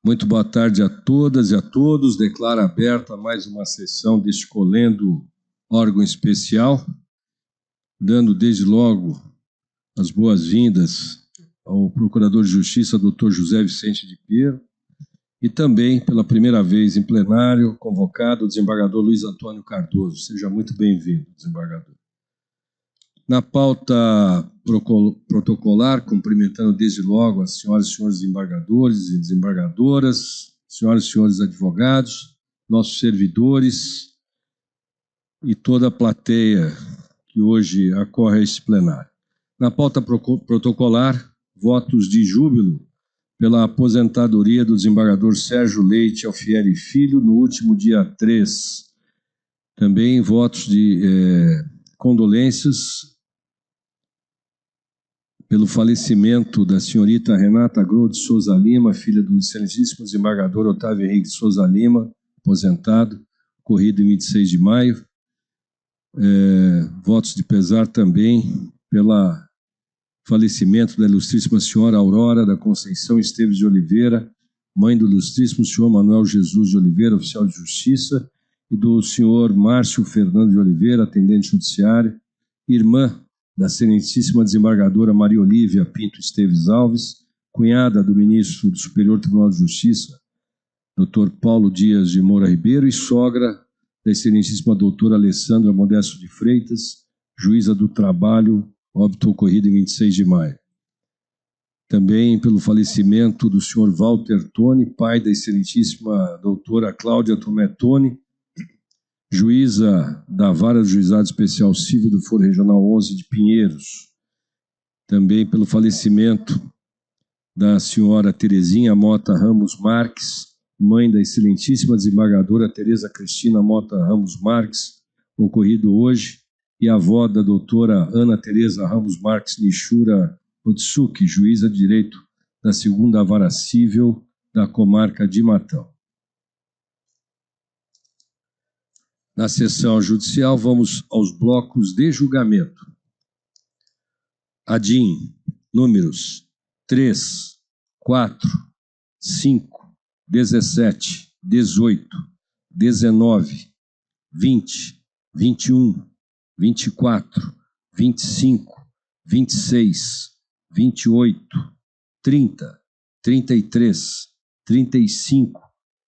Muito boa tarde a todas e a todos. Declaro aberta mais uma sessão deste Colendo órgão especial, dando desde logo as boas-vindas ao Procurador de Justiça, Dr. José Vicente de Piero, e também, pela primeira vez em plenário, convocado o desembargador Luiz Antônio Cardoso. Seja muito bem-vindo, desembargador. Na pauta protocolar, cumprimentando desde logo as senhoras e senhores desembargadores e desembargadoras, senhoras e senhores advogados, nossos servidores e toda a plateia que hoje acorre a este plenário. Na pauta protocolar, votos de júbilo pela aposentadoria do desembargador Sérgio Leite Alfieri Filho no último dia 3. Também votos de condolências pelo falecimento da senhorita Renata Grou de Souza Lima, filha do excelentíssimo desembargador Otávio Henrique de Souza Lima, aposentado, ocorrido em 26 de maio. Votos de pesar também pelo falecimento da ilustríssima senhora Aurora da Conceição Esteves de Oliveira, mãe do ilustríssimo senhor Manuel Jesus de Oliveira, oficial de justiça, e do senhor Márcio Fernando de Oliveira, atendente judiciário, irmã da excelentíssima desembargadora Maria Olívia Pinto Esteves Alves, cunhada do ministro do Superior Tribunal de Justiça, Dr. Paulo Dias de Moura Ribeiro, e sogra da excelentíssima doutora Alessandra Modesto de Freitas, juíza do trabalho, óbito ocorrido em 26 de maio. Também pelo falecimento do senhor Walter Tone, pai da excelentíssima doutora Cláudia Tomé Tone, juíza da Vara do Juizado Especial Civil do Foro Regional 11 de Pinheiros. Também pelo falecimento da senhora Terezinha Mota Ramos Marques, mãe da excelentíssima desembargadora Tereza Cristina Mota Ramos Marques, ocorrido hoje, e avó da doutora Ana Tereza Ramos Marques Nishura Otsuki, juíza de direito da 2ª Vara Civil da comarca de Matão. Na sessão judicial, vamos aos blocos de julgamento. ADIM, números 3, 4, 5, 17, 18, 19, 20, 21, 24, 25, 26, 28, 30, 33, 35,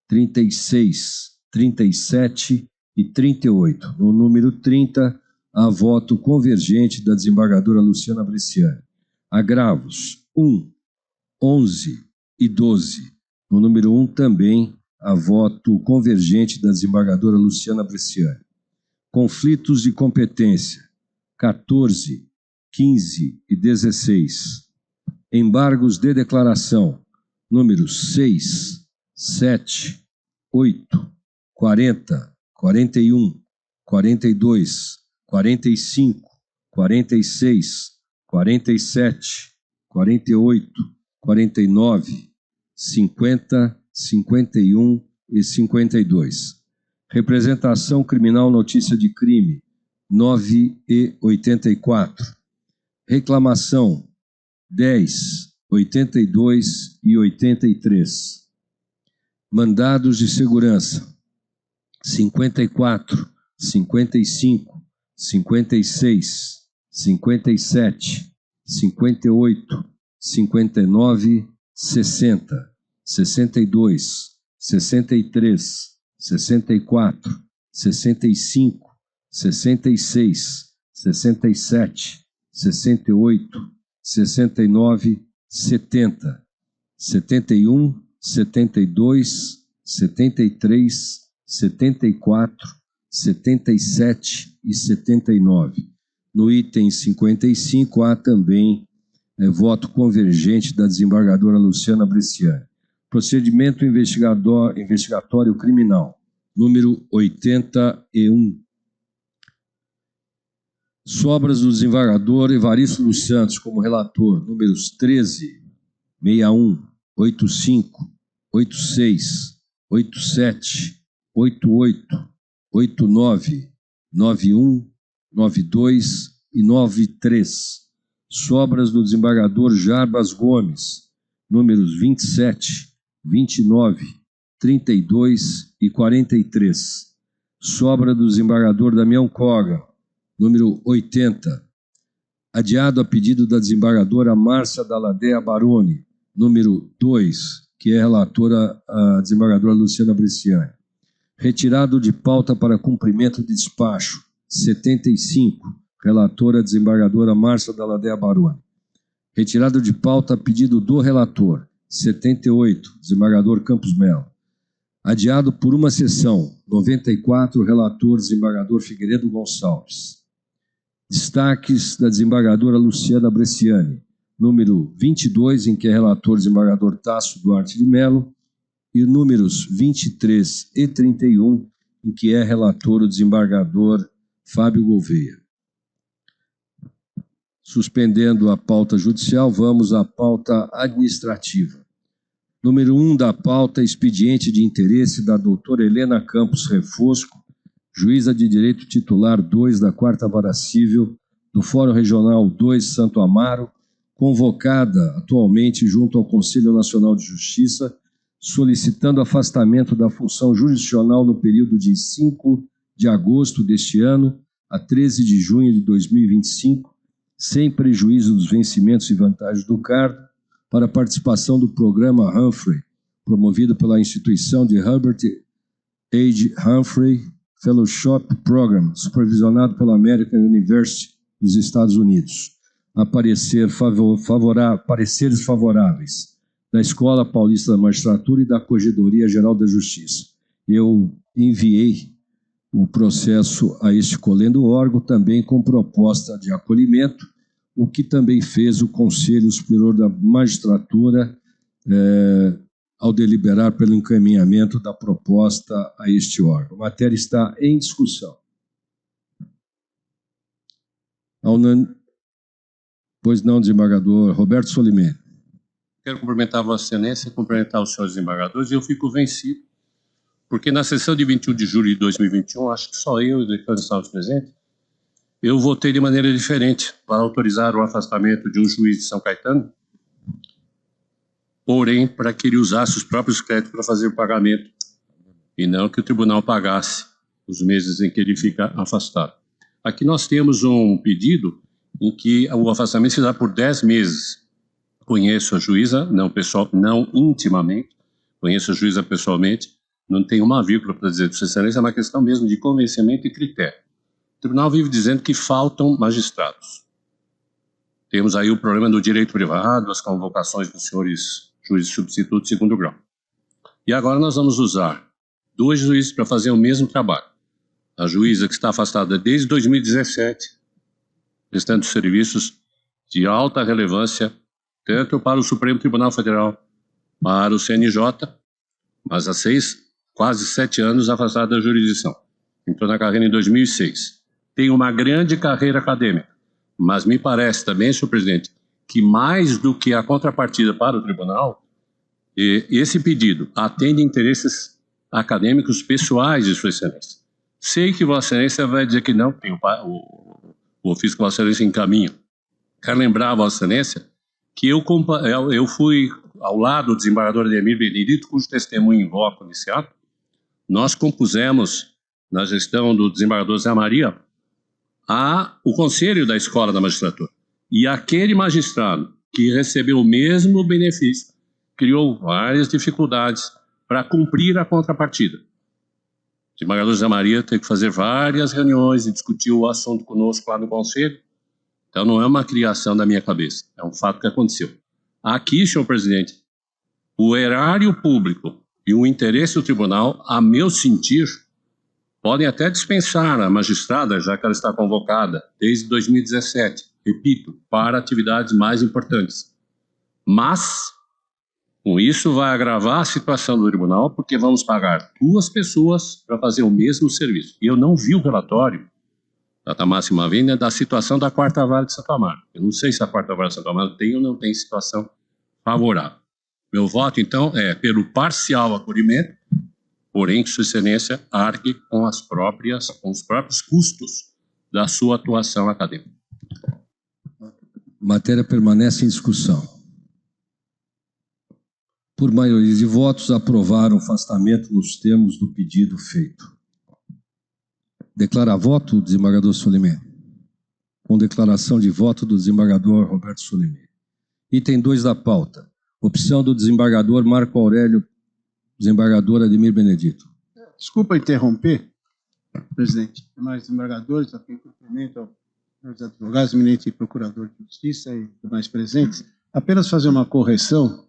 36, 37 e 38. No número 30, há voto convergente da desembargadora Luciana Bresciani. Agravos 1, 11 e 12. No número 1 também há voto convergente da desembargadora Luciana Bresciani. Conflitos de competência 14, 15 e 16. Embargos de declaração números 6, 7, 8, 40, 41, 42, 45, 46, 47, 48, 49, 50, 51 e 52. Representação criminal notícia de crime 9 e 84. Reclamação 10, 82 e 83. Mandados de segurança 54, 55, 56, 57, 58, 59, 60, 62, 63, 64, 65, 66, 67, 68, 69, 70, 71, 72, 73, 74, 77 e 79. No item 55 há também voto convergente da desembargadora Luciana Bresciani. Procedimento investigatório criminal, número 81. Sobras do desembargador Evaristo dos Santos como relator, números 13, 61, 85, 86, 87, 88, 89, 91, 92 e 93. Sobras do desembargador Jarbas Gomes, números 27, 29, 32 e 43. Sobra do desembargador Damião Koga, número 80. Adiado a pedido da desembargadora Márcia Dalladea Baroni, número 2, que é relatora a desembargadora Luciana Bresciani. Retirado de pauta para cumprimento de despacho, 75, relatora a desembargadora Márcia Dalladea Baroni. Retirado de pauta a pedido do relator, 78, desembargador Campos Melo. Adiado por uma sessão, 94, relator desembargador Figueiredo Gonçalves. Destaques da desembargadora Luciana Bresciani, número 22, em que é relator desembargador Tasso Duarte de Melo, e números 23 e 31, em que é relator o desembargador Fábio Gouveia. Suspendendo a pauta judicial, vamos à pauta administrativa. Número 1 da pauta, expediente de interesse da doutora Helena Campos Refosco, juíza de direito titular 2 da 4ª Vara Civil do Fórum Regional 2 Santo Amaro, convocada atualmente junto ao Conselho Nacional de Justiça, solicitando afastamento da função jurisdicional no período de 5 de agosto deste ano a 13 de junho de 2025, sem prejuízo dos vencimentos e vantagens do cargo, para a participação do programa Humphrey, promovido pela instituição de Herbert H. Humphrey Fellowship Program, supervisionado pela American University dos Estados Unidos. Pareceres favoráveis da Escola Paulista da Magistratura e da Corregedoria Geral da Justiça. Eu enviei o processo a este colendo órgão, também com proposta de acolhimento, o que também fez o Conselho Superior da Magistratura ao deliberar pelo encaminhamento da proposta a este órgão. A matéria está em discussão. Pois não, desembargador Roberto Solimene. Quero cumprimentar Vossa Excelência, cumprimentar os senhores desembargadores, e eu fico vencido, porque na sessão de 21 de julho de 2021, acho que só eu e o decano estávamos presentes, eu votei de maneira diferente para autorizar o afastamento de um juiz de São Caetano, porém, para que ele usasse os próprios créditos para fazer o pagamento, e não que o tribunal pagasse os meses em que ele fica afastado. Aqui nós temos um pedido em que o afastamento se dá por 10 meses. Conheço a juíza, não intimamente, conheço a juíza pessoalmente, não tem uma vírgula para dizer, Vossa Excelência, é uma questão mesmo de convencimento e critério. O tribunal vive dizendo que faltam magistrados. Temos aí o problema do direito privado, as convocações dos senhores juízes substitutos de segundo grau. E agora nós vamos usar 2 juízes para fazer o mesmo trabalho. A juíza que está afastada desde 2017, prestando serviços de alta relevância, tanto para o Supremo Tribunal Federal, para o CNJ, mas há quase 7 anos afastada da jurisdição. Entrou na carreira em 2006. Tem uma grande carreira acadêmica, mas me parece também, senhor presidente, que mais do que a contrapartida para o tribunal, esse pedido atende interesses acadêmicos pessoais de Sua Excelência. Sei que Vossa Excelência vai dizer que não, tem o ofício que Vossa Excelência encaminha. Quero lembrar a Vossa Excelência que eu fui ao lado do desembargador Ademir Benedito, cujo testemunho invoco nesse ato. Nós compusemos, na gestão do desembargador Zé Maria, o conselho da Escola da Magistratura. E aquele magistrado que recebeu o mesmo benefício criou várias dificuldades para cumprir a contrapartida. O desembargador Zé Maria teve que fazer várias reuniões e discutir o assunto conosco lá no conselho. Então não é uma criação da minha cabeça, é um fato que aconteceu. Aqui, senhor presidente, o erário público e o interesse do tribunal, a meu sentir, podem até dispensar a magistrada, já que ela está convocada desde 2017, repito, para atividades mais importantes. Mas, com isso, vai agravar a situação do tribunal, porque vamos pagar 2 pessoas para fazer o mesmo serviço. E eu não vi o relatório da Tamássima Vinda da situação da 4ª Vara de Santo Amaro. Eu não sei se a 4ª Vara de Santo Amaro tem ou não tem situação favorável. Meu voto, então, é pelo parcial acolhimento, porém que Sua Excelência arque com os próprios custos da sua atuação acadêmica. Matéria permanece em discussão. Por maioria de votos, aprovaram o afastamento nos termos do pedido feito. Declara voto, desembargador Solimé. Com declaração de voto do desembargador Roberto Solimé. Item 2 da pauta. Opção do desembargador Marco Aurélio, desembargador Ademir Benedito. Desculpa interromper, presidente, mas desembargadores, a quem cumprimento, aos advogados, eminente procurador de justiça e demais presentes, apenas fazer uma correção.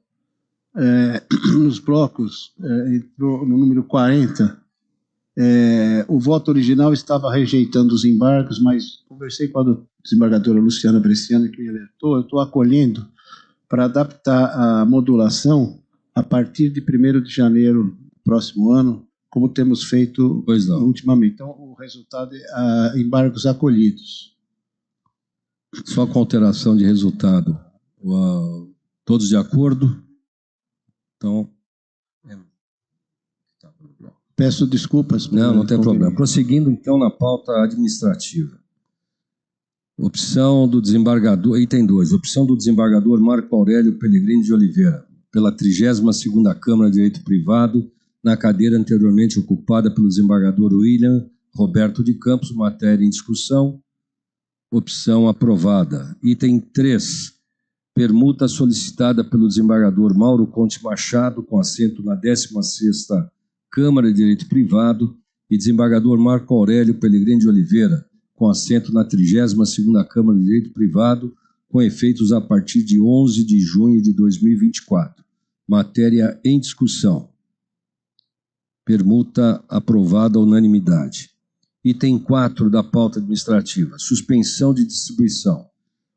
Nos blocos, entrou no número 40, o voto original estava rejeitando os embargos, mas conversei com a desembargadora Luciana Bresciani, que me alertou, eu estou acolhendo para adaptar a modulação a partir de 1º de janeiro do próximo ano, como temos feito ultimamente. Então, o resultado é embargos acolhidos. Só com alteração de resultado. Todos de acordo? Então, peço desculpas. Não tem problema. Prosseguindo, então, na pauta administrativa. Opção do desembargador, item 2, opção do desembargador Marco Aurélio Pellegrini de Oliveira, pela 32ª Câmara de Direito Privado, na cadeira anteriormente ocupada pelo desembargador William Roberto de Campos, matéria em discussão. Opção aprovada. Item 3. Permuta solicitada pelo desembargador Mauro Conte Machado, com assento na 16ª Câmara de Direito Privado, e desembargador Marco Aurélio Pellegrini de Oliveira, com assento na 32ª Câmara de Direito Privado, com efeitos a partir de 11 de junho de 2024. Matéria em discussão. Permuta aprovada à unanimidade. Item 4 da pauta administrativa. Suspensão de distribuição.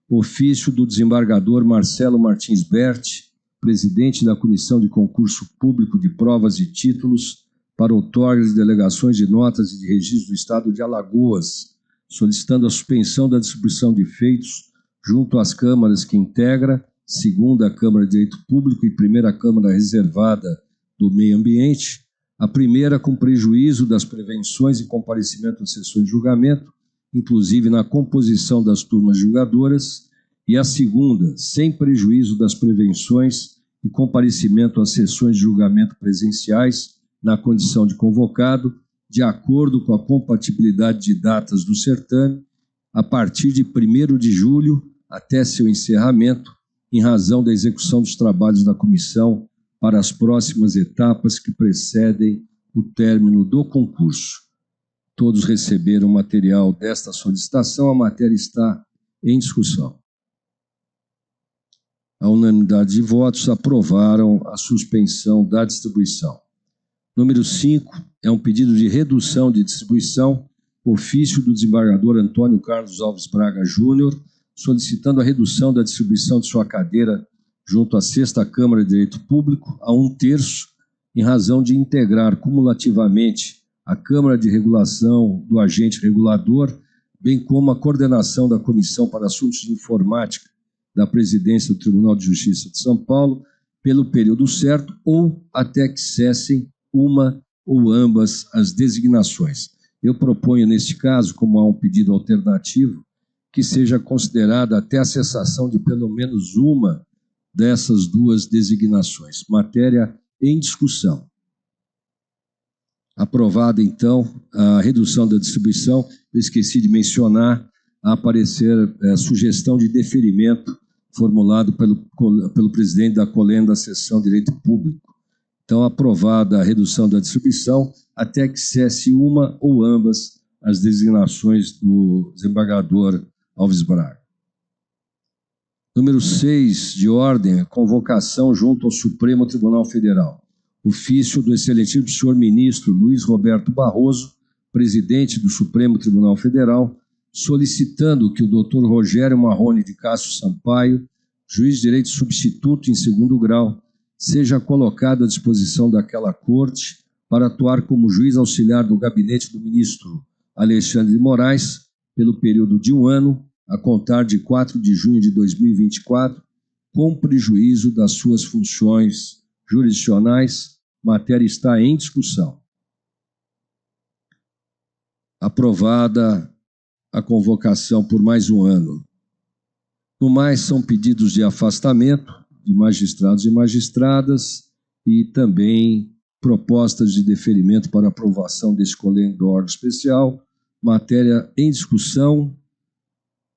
Ofício do desembargador Marcelo Martins Berti, presidente da Comissão de Concurso Público de Provas e Títulos, para outorgas de delegações de notas e de registro do Estado de Alagoas, solicitando a suspensão da distribuição de feitos junto às câmaras que integra, 2ª Câmara de Direito Público e 1ª Câmara Reservada do Meio Ambiente, a primeira com prejuízo das prevenções e comparecimento às sessões de julgamento, inclusive na composição das turmas julgadoras, e a segunda, sem prejuízo das prevenções e comparecimento às sessões de julgamento presenciais, na condição de convocado, de acordo com a compatibilidade de datas do certame, a partir de 1º de julho até seu encerramento, em razão da execução dos trabalhos da comissão para as próximas etapas que precedem o término do concurso. Todos receberam o material desta solicitação, a matéria está em discussão. A unanimidade de votos aprovaram a suspensão da distribuição. Número 5 é um pedido de redução de distribuição, ofício do desembargador Antônio Carlos Alves Braga Júnior, solicitando a redução da distribuição de sua cadeira junto à 6ª Câmara de Direito Público a 1/3, em razão de integrar cumulativamente a Câmara de Regulação do agente regulador, bem como a coordenação da Comissão para Assuntos de Informática da Presidência do Tribunal de Justiça de São Paulo, pelo período certo ou até que cessem uma ou ambas as designações. Eu proponho, neste caso, como há um pedido alternativo, que seja considerada até a cessação de pelo menos uma dessas duas designações. Matéria em discussão. Aprovada, então, a redução da distribuição. Eu esqueci de mencionar a aparecer sugestão de deferimento formulado pelo presidente da Colenda da Seção de Direito Público. Então, aprovada a redução da distribuição até que cesse uma ou ambas as designações do desembargador Alves Braga. Número 6 de ordem, convocação junto ao Supremo Tribunal Federal. Ofício do excelentíssimo senhor ministro Luiz Roberto Barroso, presidente do Supremo Tribunal Federal, solicitando que o doutor Rogério Marrone de Castro Sampaio, juiz de direito substituto em 2º grau, seja colocado à disposição daquela corte para atuar como juiz auxiliar do gabinete do ministro Alexandre de Moraes, pelo período de 1 ano, a contar de 4 de junho de 2024, com prejuízo das suas funções jurisdicionais. Matéria está em discussão. Aprovada a convocação por mais 1 ano. No mais, são pedidos de afastamento de magistrados e magistradas e também propostas de deferimento para aprovação deste colégio do órgão especial, matéria em discussão,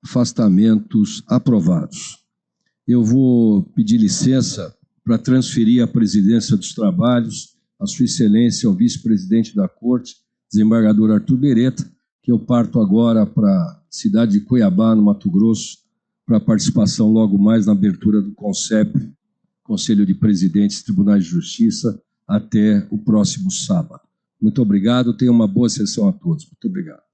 afastamentos aprovados. Eu vou pedir licença para transferir a presidência dos trabalhos à Sua Excelência, ao vice-presidente da Corte, desembargador Arthur Beretta, que eu parto agora para a cidade de Cuiabá, no Mato Grosso, para a participação logo mais na abertura do CONCEP, Conselho de Presidentes dos Tribunais de Justiça, até o próximo sábado. Muito obrigado, tenha uma boa sessão a todos. Muito obrigado.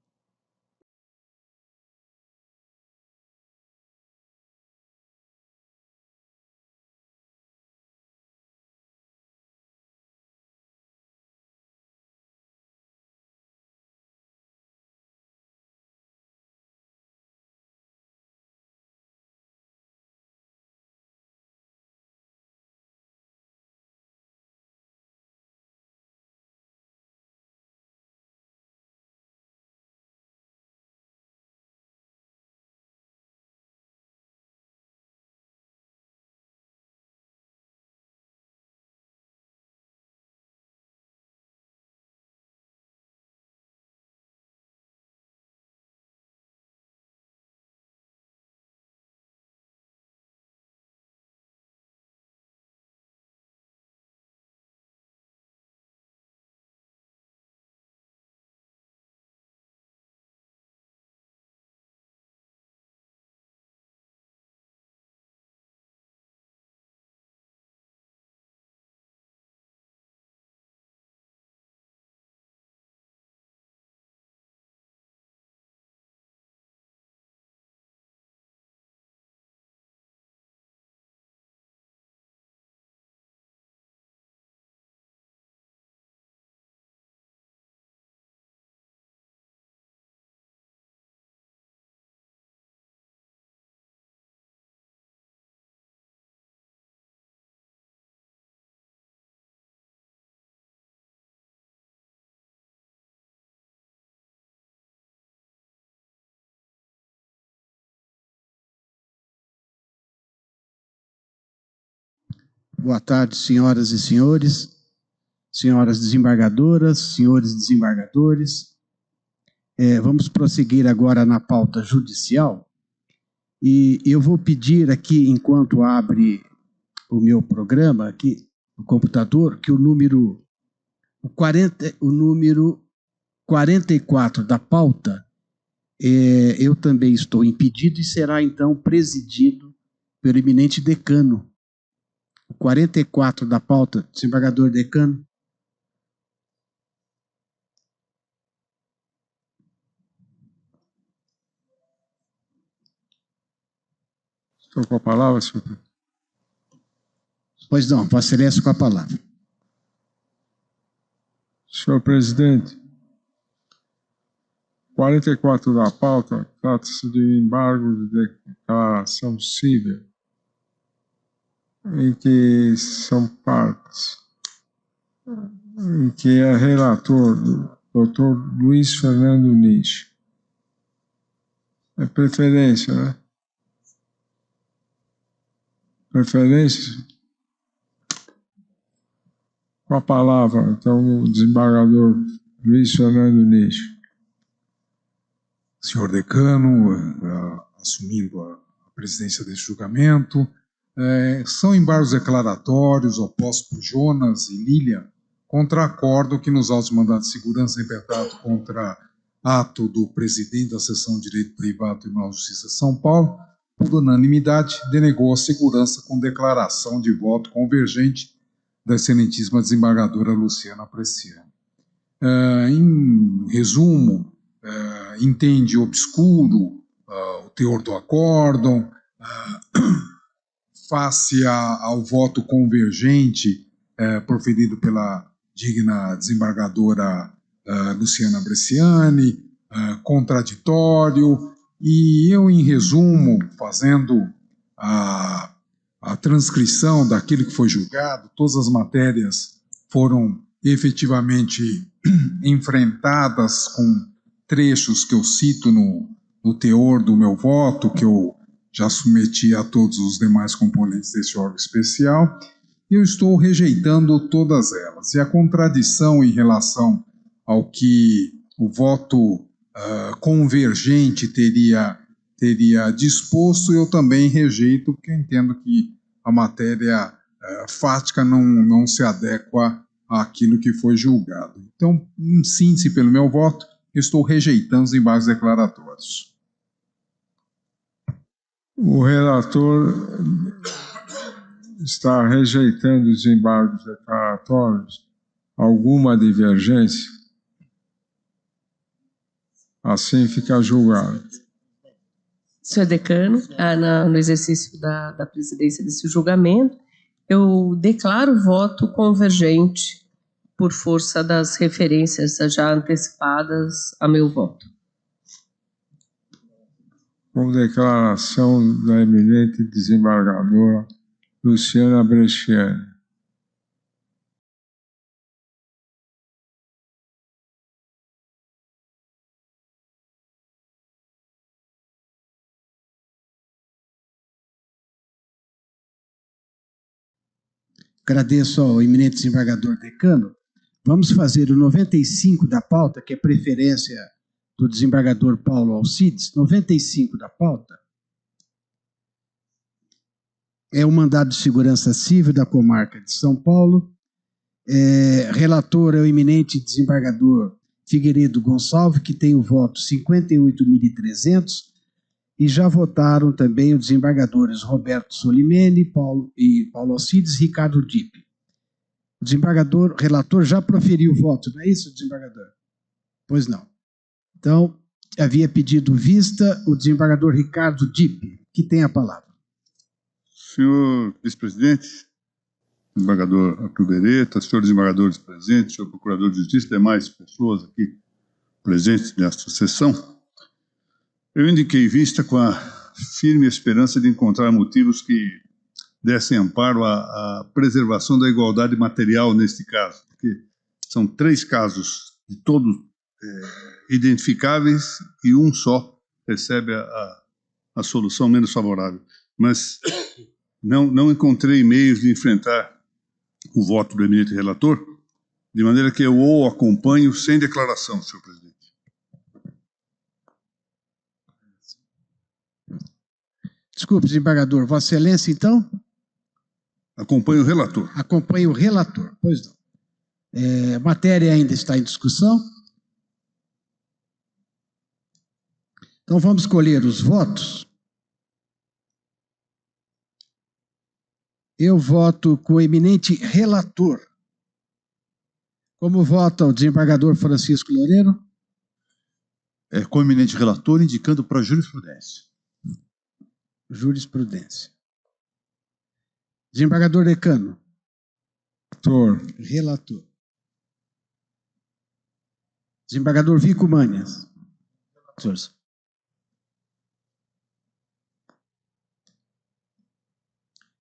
Boa tarde, senhoras e senhores, senhoras desembargadoras, senhores desembargadores. Vamos prosseguir agora na pauta judicial. E eu vou pedir aqui, enquanto abre o meu programa aqui no computador, que o número 44 da pauta, eu também estou impedido e será então presidido pelo eminente decano. O 44 da pauta, desembargador decano. Estou com a palavra, senhor. Pois não, Vossa Excelência com a palavra. Senhor presidente, 44 da pauta trata-se de embargo de declaração civil, em que são partes, em que é relator o Dr. Luiz Fernando Nisch. É preferência, né? Preferência? Com a palavra, então, o desembargador Luiz Fernando Nisch. Senhor decano, assumindo a presidência deste julgamento, são embargos declaratórios opostos por Jonas e Lilian contra acordo que nos autos de mandado de segurança impetrado contra ato do presidente da Seção de Direito Privado do Tribunal de Justiça de São Paulo, por unanimidade, denegou a segurança com declaração de voto convergente da excelentíssima desembargadora Luciana Bresciani. Em resumo, entende obscuro o teor do acórdão, face ao voto convergente proferido pela digna desembargadora Luciana Bresciani, contraditório, e eu, em resumo, fazendo a transcrição daquilo que foi julgado, todas as matérias foram efetivamente enfrentadas com trechos que eu cito no teor do meu voto, que eu já submeti a todos os demais componentes desse órgão especial. e eu estou rejeitando todas elas. E a contradição em relação ao que o voto convergente teria disposto, eu também rejeito, porque eu entendo que a matéria fática não se adequa àquilo que foi julgado. Então, em síntese, pelo meu voto, eu estou rejeitando os embargos declaratórios. O relator está rejeitando os embargos declaratórios. Alguma divergência? Assim fica julgado. Senhor decano, no exercício da presidência desse julgamento, eu declaro voto convergente por força das referências já antecipadas a meu voto. Com declaração da eminente desembargadora Luciana Bresciani. Agradeço ao eminente desembargador decano. Vamos fazer o 95 da pauta, que é preferência do desembargador Paulo Alcides. 95 da pauta é o mandado de segurança civil da comarca de São Paulo. Relator é o eminente desembargador Figueiredo Gonçalves, que tem o voto 58.300, e já votaram também os desembargadores Roberto Solimene, Paulo Alcides e Ricardo Dipp. O desembargador relator já proferiu o voto, não é isso, desembargador? Pois não. Então, havia pedido vista o desembargador Ricardo Dipp, que tem a palavra. Senhor vice-presidente, desembargador Arthur Beretta, senhores desembargadores presentes, senhor procurador de justiça, demais pessoas aqui presentes nesta sessão, eu indiquei vista com a firme esperança de encontrar motivos que dessem amparo à preservação da igualdade material neste caso, porque são 3 casos de todos identificáveis e um só recebe a solução menos favorável. Mas não encontrei meios de enfrentar o voto do eminente relator, de maneira que eu o acompanho sem declaração, senhor presidente. Desculpe, desembargador. Vossa Excelência, então? Acompanho o relator. Acompanho o relator. Pois não. A matéria ainda está em discussão. Então, vamos escolher os votos. Eu voto com o eminente relator. Como vota o desembargador Francisco Loureiro? Com o eminente relator, indicando para a jurisprudência. Jurisprudência. Desembargador decano. Relator. Desembargador Vico Manhas.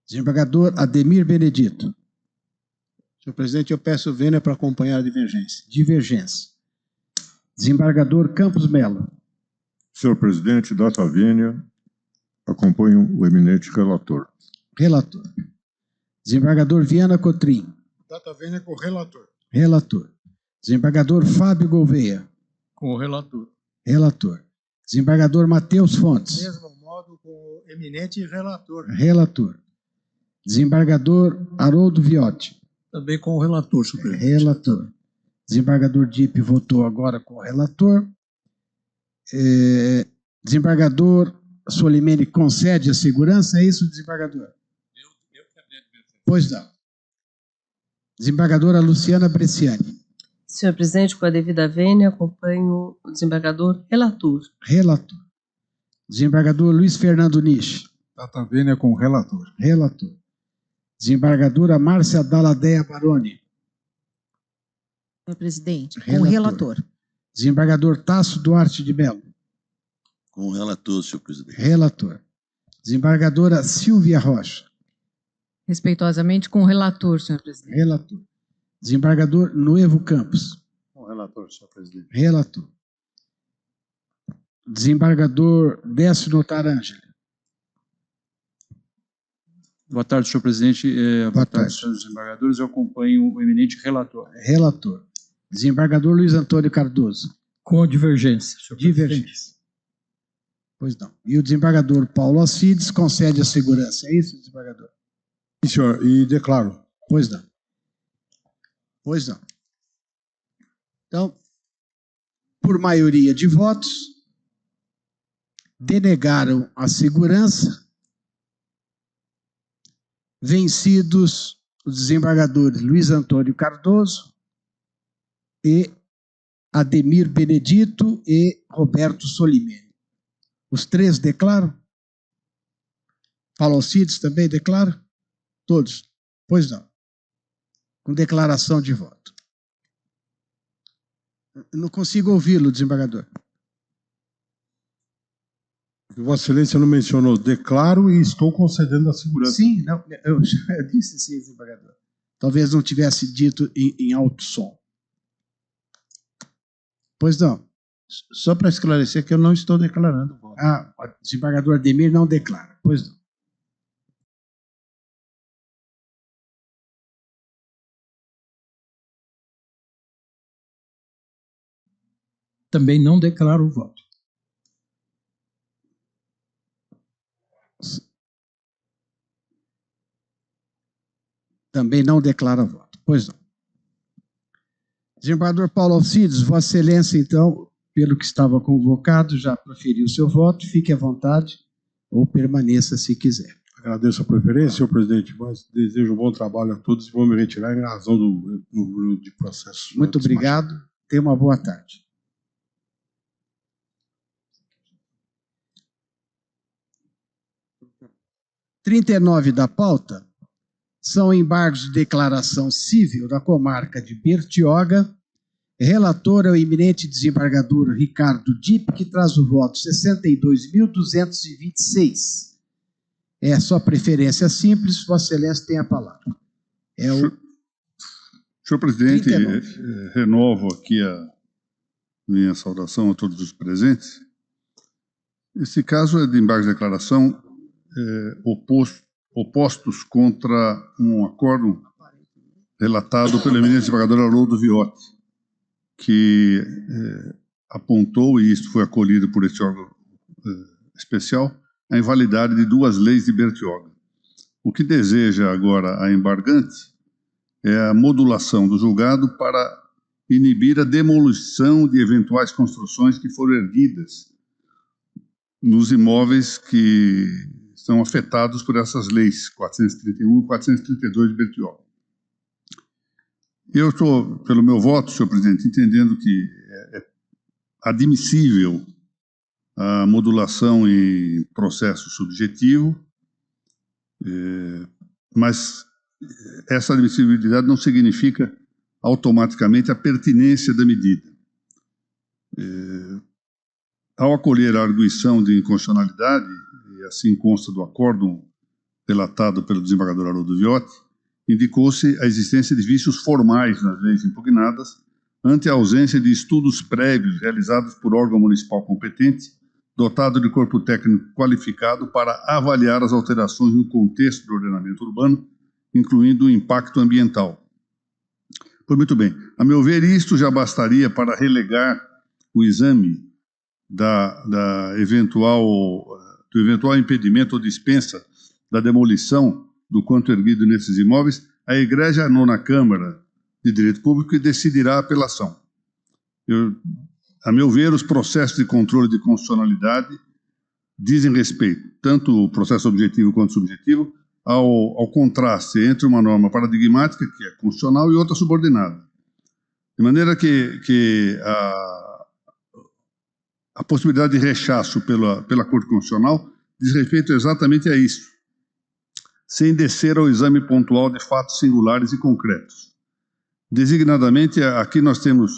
Desembargador Ademir Benedito. Senhor presidente, eu peço vênia para acompanhar a divergência. Divergência. Desembargador Campos Melo. Senhor presidente, data vênia, acompanho o eminente relator. Relator. Desembargador Viana Cotrim. Data vênia com o relator. Relator. Desembargador Fábio Gouveia. Com o relator. Relator. Desembargador Matheus Fontes. Mesmo modo com o eminente relator. Relator. Desembargador Haroldo Viotti. Também com o relator, senhor presidente. Relator. Desembargador Dipp votou agora com o relator. Desembargador Solimene concede a segurança, é isso, desembargador? Pois não. Desembargadora Luciana Bresciani. Senhor presidente, com a devida vênia, acompanho o desembargador relator. Relator. Desembargador Luiz Fernando Nisch. Data vênia com o relator. Relator. Desembargadora Márcia Dalladea Baroni. Senhor presidente, com o relator. Desembargador Tasso Duarte de Mello. Com o relator, senhor presidente. Relator. Desembargadora Silvia Rocha. Respeitosamente, com o relator, senhor presidente. Relator. Desembargador Nuevo Campos. Com o relator, senhor presidente. Relator. Desembargador Décio Notarangeli. Boa tarde, senhor presidente. Boa tarde, senhores desembargadores. Eu acompanho o eminente relator. Relator. Desembargador Luiz Antônio Cardoso. Com divergência, senhor presidente. Divergência. Pois não. E o desembargador Paulo Alcides concede a segurança. É isso, desembargador? Sim, senhor. E declaro. Pois não. Pois não. Então, por maioria de votos, denegaram a segurança, vencidos os desembargadores Luiz Antônio Cardoso e Ademir Benedito e Roberto Solimene. Os três declaram? Paulo Alcides também declara? Todos? Pois não. Com declaração de voto. Eu não consigo ouvi-lo, desembargador. Vossa Excelência não mencionou. Declaro e estou concedendo a segurança. Sim, não, eu disse sim, desembargador. Talvez não tivesse dito em alto som. Pois não. Só para esclarecer que eu não estou declarando voto. Ah, o desembargador Ademir não declara. Pois não. Também não declaro o voto. Também não declara voto. Pois não. Desembargador Paulo Alcides, Vossa Excelência, então, pelo que estava convocado, já proferiu seu voto. Fique à vontade ou permaneça se quiser. Agradeço a preferência, senhor presidente, mas desejo um bom trabalho a todos e vou me retirar em razão do número de processos. Muito obrigado. Tenha uma boa tarde. Item 39 da pauta são embargos de declaração civil da comarca de Bertioga. Relator é o eminente desembargador Ricardo Dipp, que traz o voto 62.226. É a sua preferência simples, Vossa Excelência tem a palavra. Senhor presidente, renovo aqui a minha saudação a todos os presentes. Esse caso é de embargo de declaração opostos contra um acordo relatado pelo eminente desembargador Haroldo Viotti, que apontou, e isto foi acolhido por este órgão especial, a invalidade de duas leis de Bertioga. O que deseja agora a embargante é a modulação do julgado para inibir a demolição de eventuais construções que foram erguidas nos imóveis que são afetados por essas leis 431 e 432 de Bertioga. Eu estou, pelo meu voto, senhor presidente, entendendo que é admissível a modulação em processo subjetivo, mas essa admissibilidade não significa automaticamente a pertinência da medida. Ao acolher a arguição de inconstitucionalidade, e assim consta do acórdão relatado pelo desembargador Haroldo Viotti, indicou-se a existência de vícios formais nas leis impugnadas, ante a ausência de estudos prévios realizados por órgão municipal competente, dotado de corpo técnico qualificado para avaliar as alterações no contexto do ordenamento urbano, incluindo o impacto ambiental. Pois muito bem, a meu ver, isto já bastaria para relegar o exame do eventual impedimento ou dispensa da demolição do quanto erguido nesses imóveis, a Igreja Nona Câmara de Direito Público que decidirá a apelação. A meu ver, os processos de controle de constitucionalidade dizem respeito, tanto o processo objetivo quanto subjetivo, ao contraste entre uma norma paradigmática, que é constitucional, e outra subordinada. De maneira que a possibilidade de rechaço pela Corte Constitucional diz respeito exatamente a isso, sem descer ao exame pontual de fatos singulares e concretos. Designadamente, aqui nós temos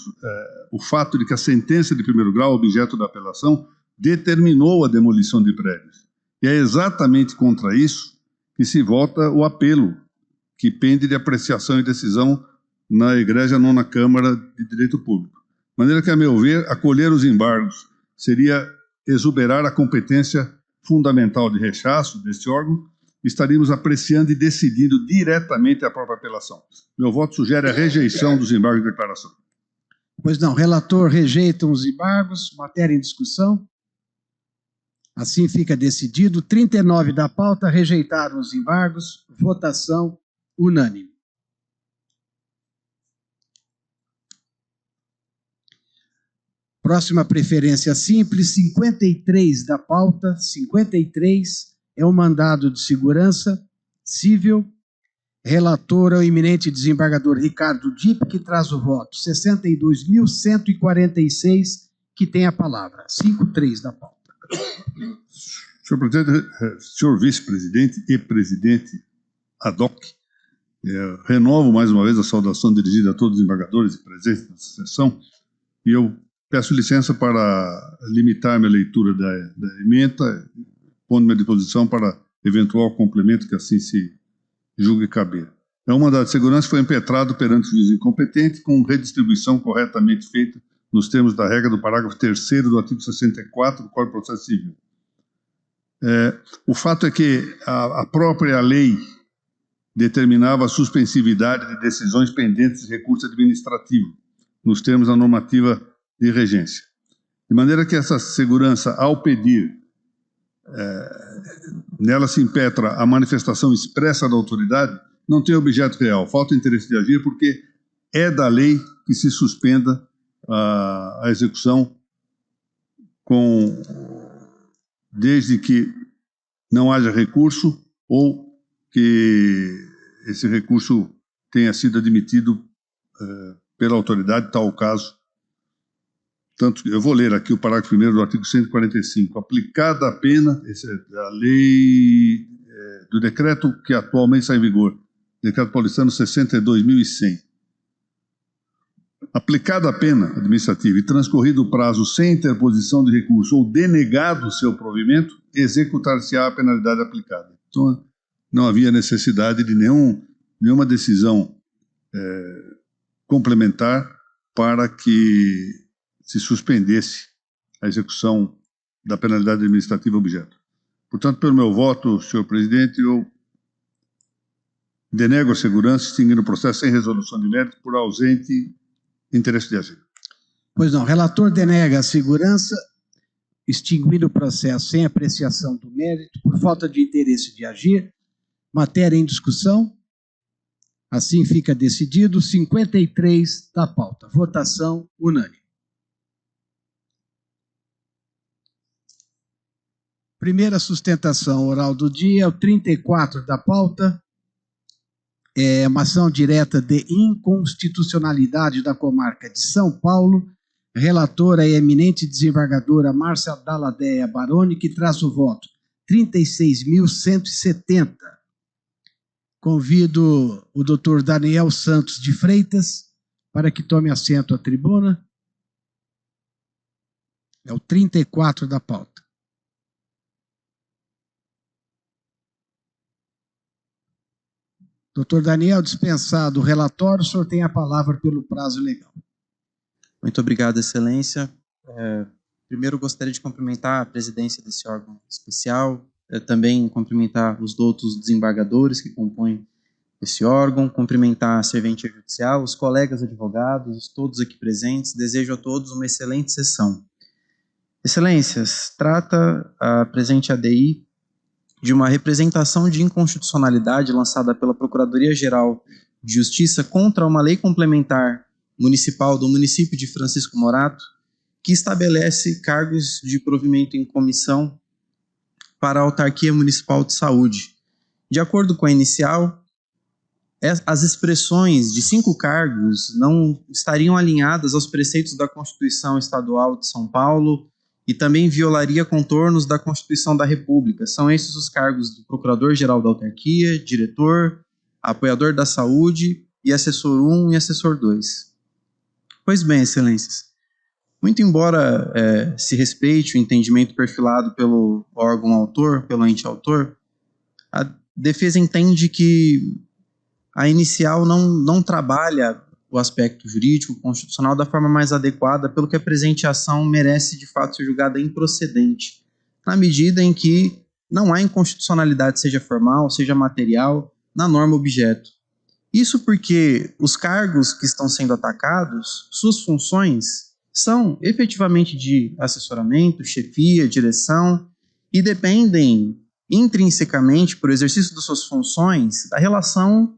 o fato de que a sentença de primeiro grau, objeto da apelação, determinou a demolição de prédios. E é exatamente contra isso que se vota o apelo, que pende de apreciação e decisão na Igreja Nona Câmara de Direito Público. De maneira que, a meu ver, acolher os embargos seria exuberar a competência fundamental de rechaço deste órgão, estaríamos apreciando e decidindo diretamente a própria apelação. Meu voto sugere a rejeição dos embargos de declaração. Pois não, relator rejeita os embargos, matéria em discussão. Assim fica decidido. 39 da pauta rejeitaram os embargos, votação unânime. Próxima preferência simples, 53 da pauta, 53 é o mandado de segurança civil. Relator é o eminente desembargador Ricardo Dipp, que traz o voto. 62.146, que tem a palavra. 53 da pauta. Senhor presidente, senhor vice-presidente e presidente ad hoc, renovo mais uma vez a saudação dirigida a todos os desembargadores e presentes nessa sessão, e eu peço licença para limitar minha leitura da ementa, pondo-me à disposição para eventual complemento que assim se julgue caber. O mandado de segurança foi impetrado perante o juiz incompetente com redistribuição corretamente feita nos termos da regra do parágrafo 3º do artigo 64 do Código de Processo Civil. O fato é que a própria lei determinava a suspensividade de decisões pendentes de recurso administrativo, nos termos da normativa de regência. De maneira que essa segurança, ao pedir, nela se impetra a manifestação expressa da autoridade, não tem objeto real, falta interesse de agir, porque é da lei que se suspenda a execução desde que não haja recurso ou que esse recurso tenha sido admitido pela autoridade, tal o caso. Tanto, eu vou ler aqui o parágrafo 1º do artigo 145. Aplicada a pena, essa é a lei do decreto que atualmente está em vigor, decreto paulistano 62.100. Aplicada a pena administrativa e transcorrido o prazo sem interposição de recurso ou denegado o seu provimento, executar-se-á a penalidade aplicada. Então, não havia necessidade de nenhuma decisão complementar para que se suspendesse a execução da penalidade administrativa objeto. Portanto, pelo meu voto, senhor presidente, eu denego a segurança, extinguindo o processo sem resolução de mérito por ausente interesse de agir. Pois não, relator denega a segurança, extinguindo o processo sem apreciação do mérito por falta de interesse de agir. Matéria em discussão. Assim fica decidido. 53 da pauta. Votação unânime. Primeira sustentação oral do dia, o 34 da pauta. É uma ação direta de inconstitucionalidade da comarca de São Paulo. Relatora é a eminente desembargadora Márcia Dalladea Baroni, que traz o voto 36.170. Convido o doutor Daniel Santos de Freitas para que tome assento à tribuna. É o 34 da pauta. Doutor Daniel, dispensado o relatório, o senhor tem a palavra pelo prazo legal. Muito obrigado, Excelência. Primeiro, gostaria de cumprimentar a presidência desse órgão especial, também cumprimentar os outros desembargadores que compõem esse órgão, cumprimentar a serventia judicial, os colegas advogados, todos aqui presentes. Desejo a todos uma excelente sessão. Excelências, trata a presente ADI de uma representação de inconstitucionalidade lançada pela Procuradoria-Geral de Justiça contra uma lei complementar municipal do município de Francisco Morato, que estabelece cargos de provimento em comissão para a Autarquia Municipal de Saúde. De acordo com a inicial, as expressões de 5 cargos não estariam alinhadas aos preceitos da Constituição Estadual de São Paulo e também violaria contornos da Constituição da República. São esses os cargos do Procurador-Geral da Autarquia, diretor, apoiador da saúde e assessor 1 e assessor 2. Pois bem, Excelências, muito embora se respeite o entendimento perfilado pelo órgão autor, pelo ente autor, a defesa entende que a inicial não trabalha o aspecto jurídico constitucional da forma mais adequada, pelo que a presente ação merece de fato ser julgada improcedente, na medida em que não há inconstitucionalidade, seja formal, seja material, na norma objeto. Isso porque os cargos que estão sendo atacados, suas funções são efetivamente de assessoramento, chefia, direção, e dependem intrinsecamente, por exercício das suas funções, da relação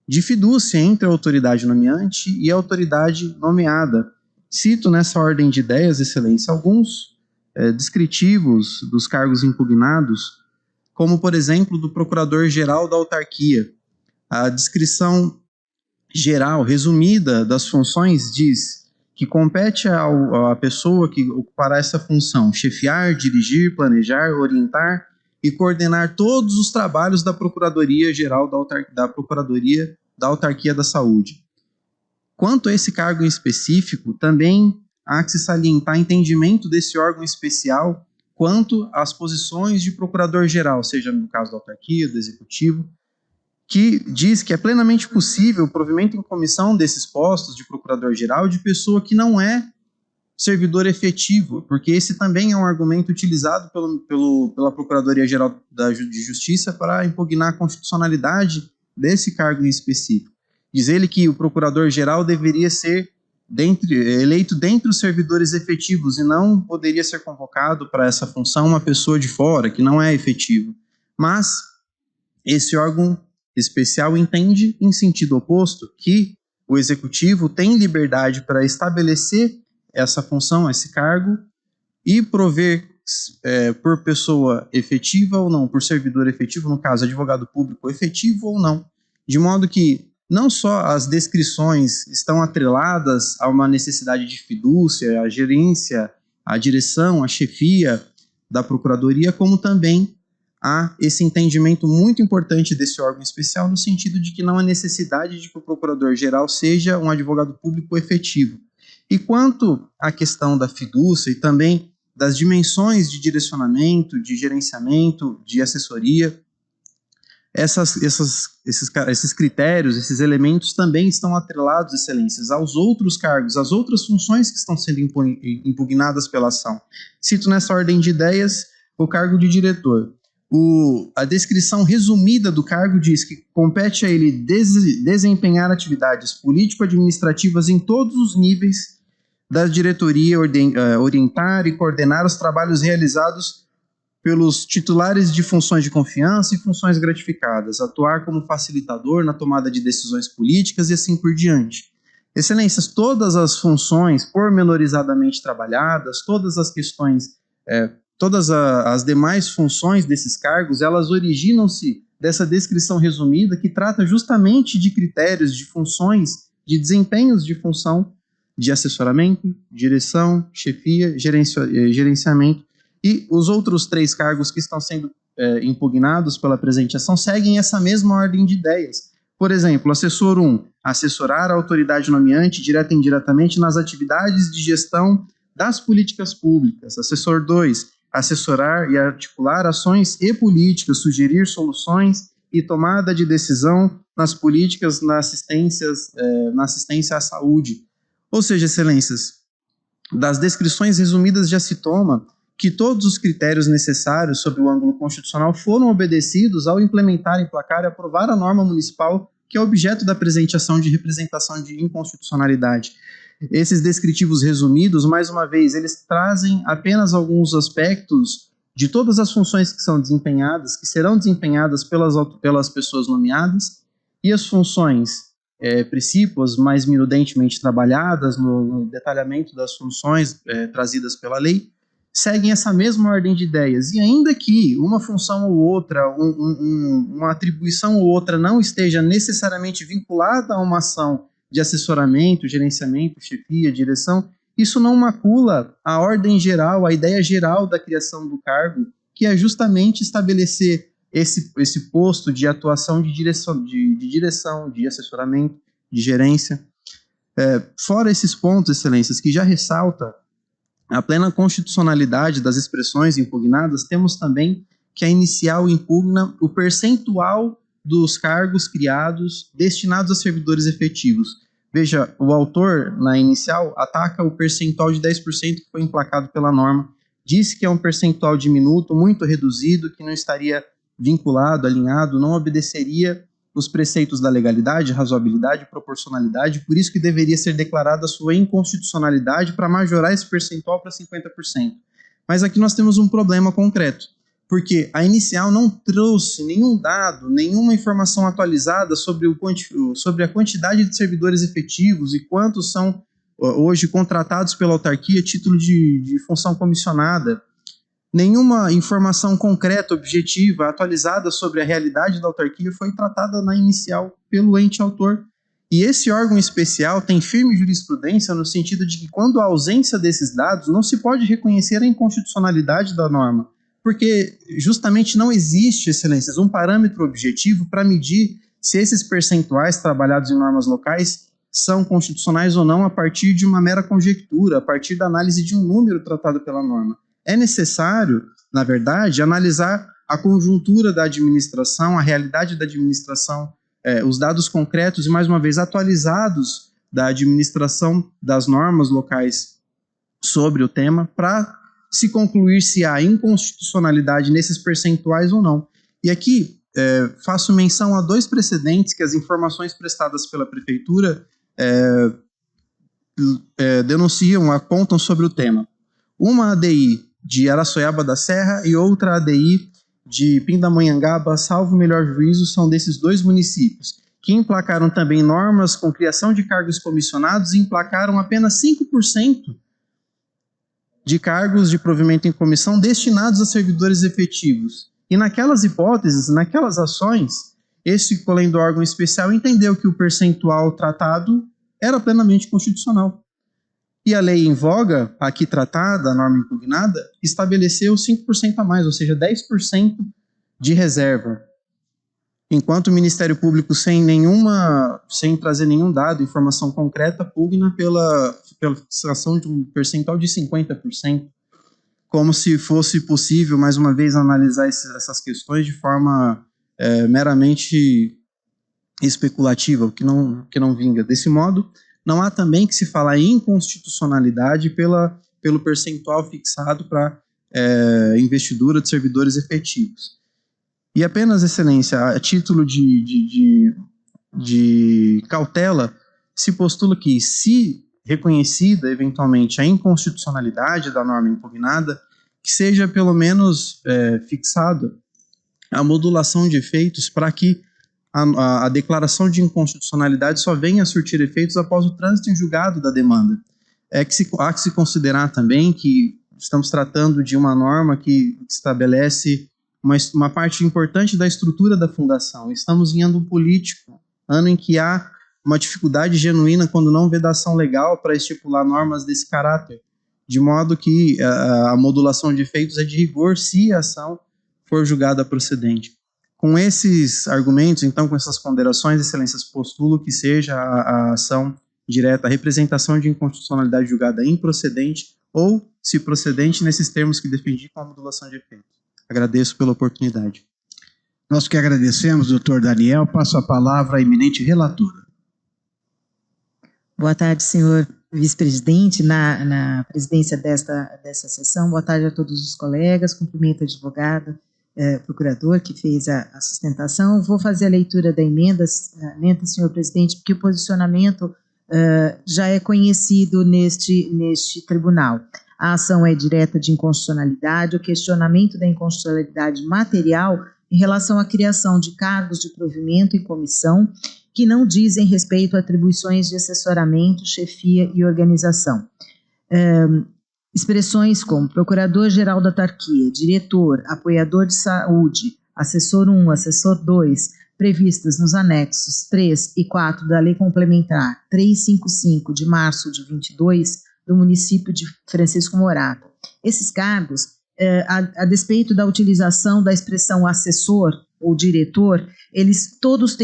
de fidúcia entre a autoridade nomeante e a autoridade nomeada. Cito nessa ordem de ideias, Excelência, alguns descritivos dos cargos impugnados, como, por exemplo, do Procurador-Geral da Autarquia. A descrição geral, resumida das funções diz que compete à pessoa que ocupará essa função chefiar, dirigir, planejar, orientar e coordenar todos os trabalhos da Procuradoria-Geral da Procuradoria da Autarquia da Saúde. Quanto a esse cargo em específico, também há que se salientar entendimento desse órgão especial quanto às posições de procurador-geral, seja no caso da autarquia, do executivo, que diz que é plenamente possível o provimento em comissão desses postos de procurador-geral de pessoa que não é servidor efetivo, porque esse também é um argumento utilizado pela Procuradoria-Geral de Justiça para impugnar a constitucionalidade desse cargo em específico. Diz ele que o procurador-geral deveria ser eleito dentre os servidores efetivos e não poderia ser convocado para essa função uma pessoa de fora, que não é efetivo. Mas esse órgão especial entende, em sentido oposto, que o executivo tem liberdade para estabelecer essa função, esse cargo, e prover por pessoa efetiva ou não, por servidor efetivo, no caso, advogado público efetivo ou não, de modo que não só as descrições estão atreladas a uma necessidade de fidúcia, a gerência, a direção, a chefia da Procuradoria, como também há esse entendimento muito importante desse órgão especial no sentido de que não há necessidade de que o Procurador-Geral seja um advogado público efetivo. E quanto à questão da fidúcia e também das dimensões de direcionamento, de gerenciamento, de assessoria, esses critérios, esses elementos também estão atrelados, Excelências, aos outros cargos, às outras funções que estão sendo impugnadas pela ação. Cito nessa ordem de ideias o cargo de diretor. A descrição resumida do cargo diz que compete a ele desempenhar atividades político-administrativas em todos os níveis da diretoria, orientar e coordenar os trabalhos realizados pelos titulares de funções de confiança e funções gratificadas, atuar como facilitador na tomada de decisões políticas e assim por diante. Excelências, todas as funções pormenorizadamente trabalhadas, todas as questões, todas as demais funções desses cargos, elas originam-se dessa descrição resumida que trata justamente de critérios, de funções, de desempenhos de função, de assessoramento, direção, chefia, gerenciamento. E os outros 3 cargos que estão sendo impugnados pela presente ação seguem essa mesma ordem de ideias. Por exemplo, assessor 1, assessorar a autoridade nomeante direta e indiretamente nas atividades de gestão das políticas públicas. Assessor 2, assessorar e articular ações e políticas, sugerir soluções e tomada de decisão nas políticas na assistência à saúde. Ou seja, Excelências, das descrições resumidas já se toma que todos os critérios necessários sob o ângulo constitucional foram obedecidos ao implementar, emplacar e aprovar a norma municipal que é objeto da presente ação de representação de inconstitucionalidade. Esses descritivos resumidos, mais uma vez, eles trazem apenas alguns aspectos de todas as funções que são desempenhadas, que serão desempenhadas pelas pessoas nomeadas, e as funções precípuas mais minudentemente trabalhadas no detalhamento das funções trazidas pela lei, seguem essa mesma ordem de ideias. E ainda que uma função ou outra, uma atribuição ou outra não esteja necessariamente vinculada a uma ação de assessoramento, gerenciamento, chefia, direção, isso não macula a ordem geral, a ideia geral da criação do cargo, que é justamente estabelecer esse posto de atuação de direção, de assessoramento, de gerência. Fora esses pontos, Excelências, que já ressalta a plena constitucionalidade das expressões impugnadas, temos também que a inicial impugna o percentual dos cargos criados destinados a servidores efetivos. Veja, o autor, na inicial, ataca o percentual de 10% que foi emplacado pela norma, disse que é um percentual diminuto, muito reduzido, que não estaria vinculado, alinhado, não obedeceria os preceitos da legalidade, razoabilidade, proporcionalidade, por isso que deveria ser declarada a sua inconstitucionalidade para majorar esse percentual para 50%. Mas aqui nós temos um problema concreto, porque a inicial não trouxe nenhum dado, nenhuma informação atualizada sobre a quantidade de servidores efetivos e quantos são hoje contratados pela autarquia a título de função comissionada. Nenhuma informação concreta, objetiva, atualizada sobre a realidade da autarquia foi tratada na inicial pelo ente autor. E esse órgão especial tem firme jurisprudência no sentido de que, quando há ausência desses dados, não se pode reconhecer a inconstitucionalidade da norma, porque justamente não existe, excelências, um parâmetro objetivo para medir se esses percentuais trabalhados em normas locais são constitucionais ou não a partir de uma mera conjectura, a partir da análise de um número tratado pela norma. É necessário, na verdade, analisar a conjuntura da administração, a realidade da administração, os dados concretos e, mais uma vez, atualizados da administração das normas locais sobre o tema, para se concluir se há inconstitucionalidade nesses percentuais ou não. E aqui faço menção a 2 precedentes que as informações prestadas pela Prefeitura denunciam, apontam sobre o tema. Uma ADI de Araçoiaba da Serra e outra ADI de Pindamonhangaba, salvo melhor juízo, são desses 2 municípios, que emplacaram também normas com criação de cargos comissionados e emplacaram apenas 5% de cargos de provimento em comissão destinados a servidores efetivos. E naquelas hipóteses, naquelas ações, esse colém do órgão especial entendeu que o percentual tratado era plenamente constitucional. E a lei em voga, aqui tratada, a norma impugnada, estabeleceu 5% a mais, ou seja, 10% de reserva. Enquanto o Ministério Público, sem trazer nenhum dado, informação concreta, pugna pela fixação de um percentual de 50%, como se fosse possível, mais uma vez, analisar essas questões de forma meramente especulativa, o que não vinga. Desse modo, não há também que se falar em inconstitucionalidade pelo percentual fixado para investidura de servidores efetivos. E apenas, excelência, a título de cautela, se postula que, se reconhecida eventualmente a inconstitucionalidade da norma impugnada, que seja pelo menos fixada a modulação de efeitos para que a declaração de inconstitucionalidade só venha a surtir efeitos após o trânsito em julgado da demanda. Há que se considerar também que estamos tratando de uma norma que estabelece uma parte importante da estrutura da fundação. Estamos em ano político, ano em que há uma dificuldade genuína, quando não vedação legal, para estipular normas desse caráter, de modo que a modulação de efeitos é de rigor se a ação for julgada procedente. Com esses argumentos, então, com essas ponderações, excelências, postulo que seja a ação direta, a representação de inconstitucionalidade julgada improcedente ou, se procedente, nesses termos que defendi, com a modulação de efeitos. Agradeço pela oportunidade. Nós que agradecemos, doutor Daniel. Passo a palavra à eminente relatora. Boa tarde, senhor vice-presidente, na presidência dessa sessão. Boa tarde a todos os colegas. Cumprimento a advogada, procurador, que fez a sustentação. Vou fazer a leitura da emenda, senhor presidente, porque o posicionamento já é conhecido neste tribunal. A ação é direta de inconstitucionalidade, o questionamento da inconstitucionalidade material em relação à criação de cargos de provimento e comissão que não dizem respeito a atribuições de assessoramento, chefia e organização. Expressões como procurador-geral da autarquia, diretor, apoiador de saúde, assessor 1, assessor 2, previstas nos anexos 3 e 4 da Lei Complementar 355 de março de 22 do município de Francisco Morato. Esses cargos, a despeito da utilização da expressão assessor ou diretor, eles todos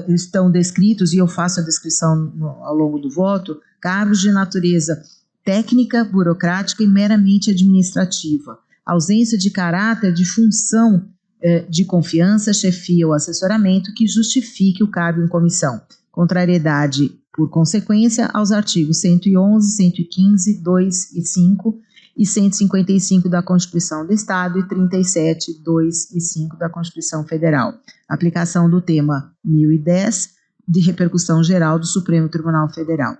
estão descritos, e eu faço a descrição ao longo do voto, cargos de natureza técnica, burocrática e meramente administrativa. Ausência de caráter de função de confiança, chefia ou assessoramento que justifique o cargo em comissão. Contrariedade, por consequência, aos artigos 111, 115, 2 e 5 e 155 da Constituição do Estado e 37, 2 e 5 da Constituição Federal. Aplicação do tema 1010, de repercussão geral do Supremo Tribunal Federal.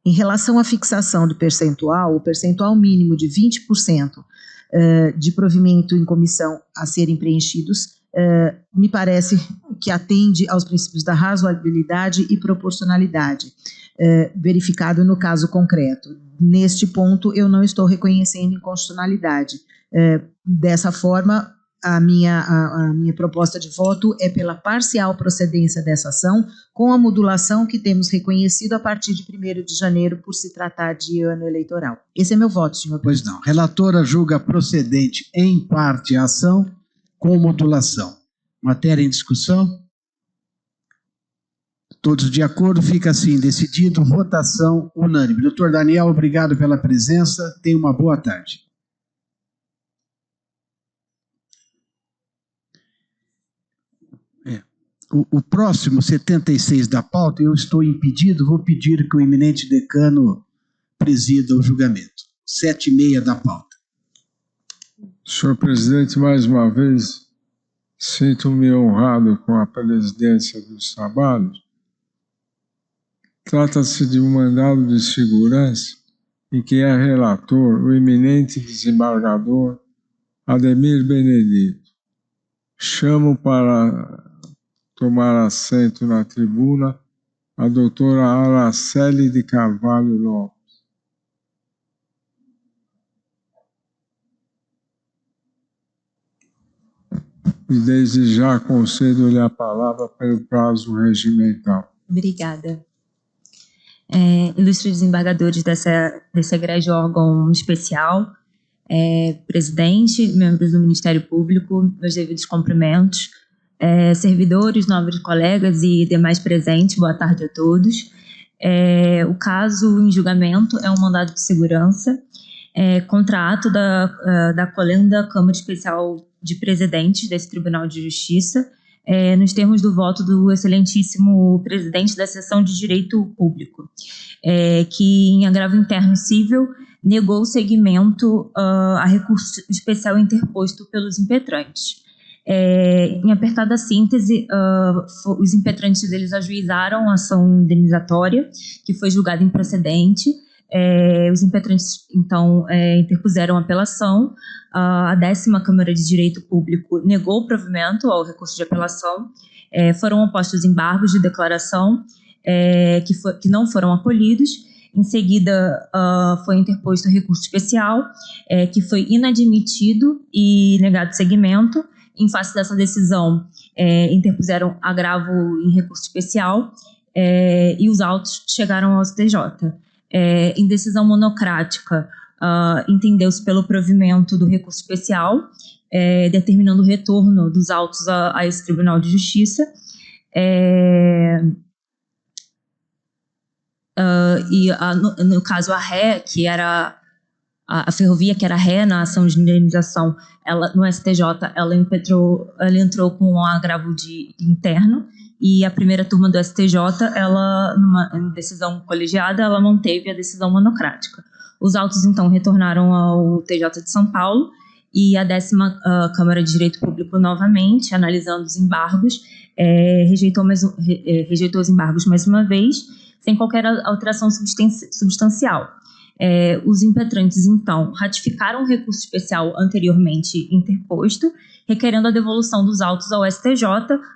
Em relação à fixação do percentual, o percentual mínimo de 20% de provimento em comissão a serem preenchidos, me parece que atende aos princípios da razoabilidade e proporcionalidade, verificado no caso concreto. Neste ponto, eu não estou reconhecendo inconstitucionalidade. Dessa forma, a minha proposta de voto é pela parcial procedência dessa ação, com a modulação que temos reconhecido a partir de 1º de janeiro, por se tratar de ano eleitoral. Esse é meu voto, senhor presidente. Pois não. Relatora julga procedente em parte a ação com modulação. Matéria em discussão? Todos de acordo, fica assim decidido, votação unânime. Doutor Daniel, obrigado pela presença, tenha uma boa tarde. O próximo, 76 da pauta, eu estou impedido, vou pedir que o eminente decano presida o julgamento. 7h30 da pauta. Senhor presidente, mais uma vez, sinto-me honrado com a presidência dos trabalhos. Trata-se de um mandado de segurança em que é relator o eminente desembargador Ademir Benedito. Chamo para tomar assento na tribuna a doutora Araceli de Carvalho Lopes. E desde já concedo-lhe a palavra pelo prazo regimental. Obrigada. Ilustres desembargadores desse egrégio órgão especial, presidente, membros do Ministério Público, meus devidos cumprimentos, servidores, nobres colegas e demais presentes, boa tarde a todos. O caso em julgamento é um mandado de segurança contra ato da Colenda Câmara Especial de Presidentes desse Tribunal de Justiça, nos termos do voto do excelentíssimo presidente da Seção de Direito Público, que, em agravo interno cível, negou o seguimento a recurso especial interposto pelos impetrantes. Em apertada síntese, os impetrantes eles ajuizaram a ação indenizatória, que foi julgada improcedente. Os impetrantes, então, interpuseram apelação. A 10ª Câmara de Direito Público negou o provimento ao recurso de apelação. Foram opostos embargos de declaração que não foram acolhidos. Em seguida, foi interposto recurso especial, que foi inadmitido e negado seguimento. Em face dessa decisão, interpuseram agravo em recurso especial e os autos chegaram ao STJ. Em decisão monocrática, entendeu-se pelo provimento do recurso especial, determinando o retorno dos autos a esse Tribunal de Justiça. No caso, a ré, que era a ferrovia, que era ré na ação de indenização, no STJ, ela entrou com um agravo interno, e a primeira turma do STJ, numa decisão colegiada, ela manteve a decisão monocrática. Os autos, então, retornaram ao TJ de São Paulo, e a 10ª Câmara de Direito Público, novamente, analisando os embargos, rejeitou os embargos mais uma vez, sem qualquer alteração substancial. Os impetrantes, então, ratificaram o recurso especial anteriormente interposto, requerendo a devolução dos autos ao STJ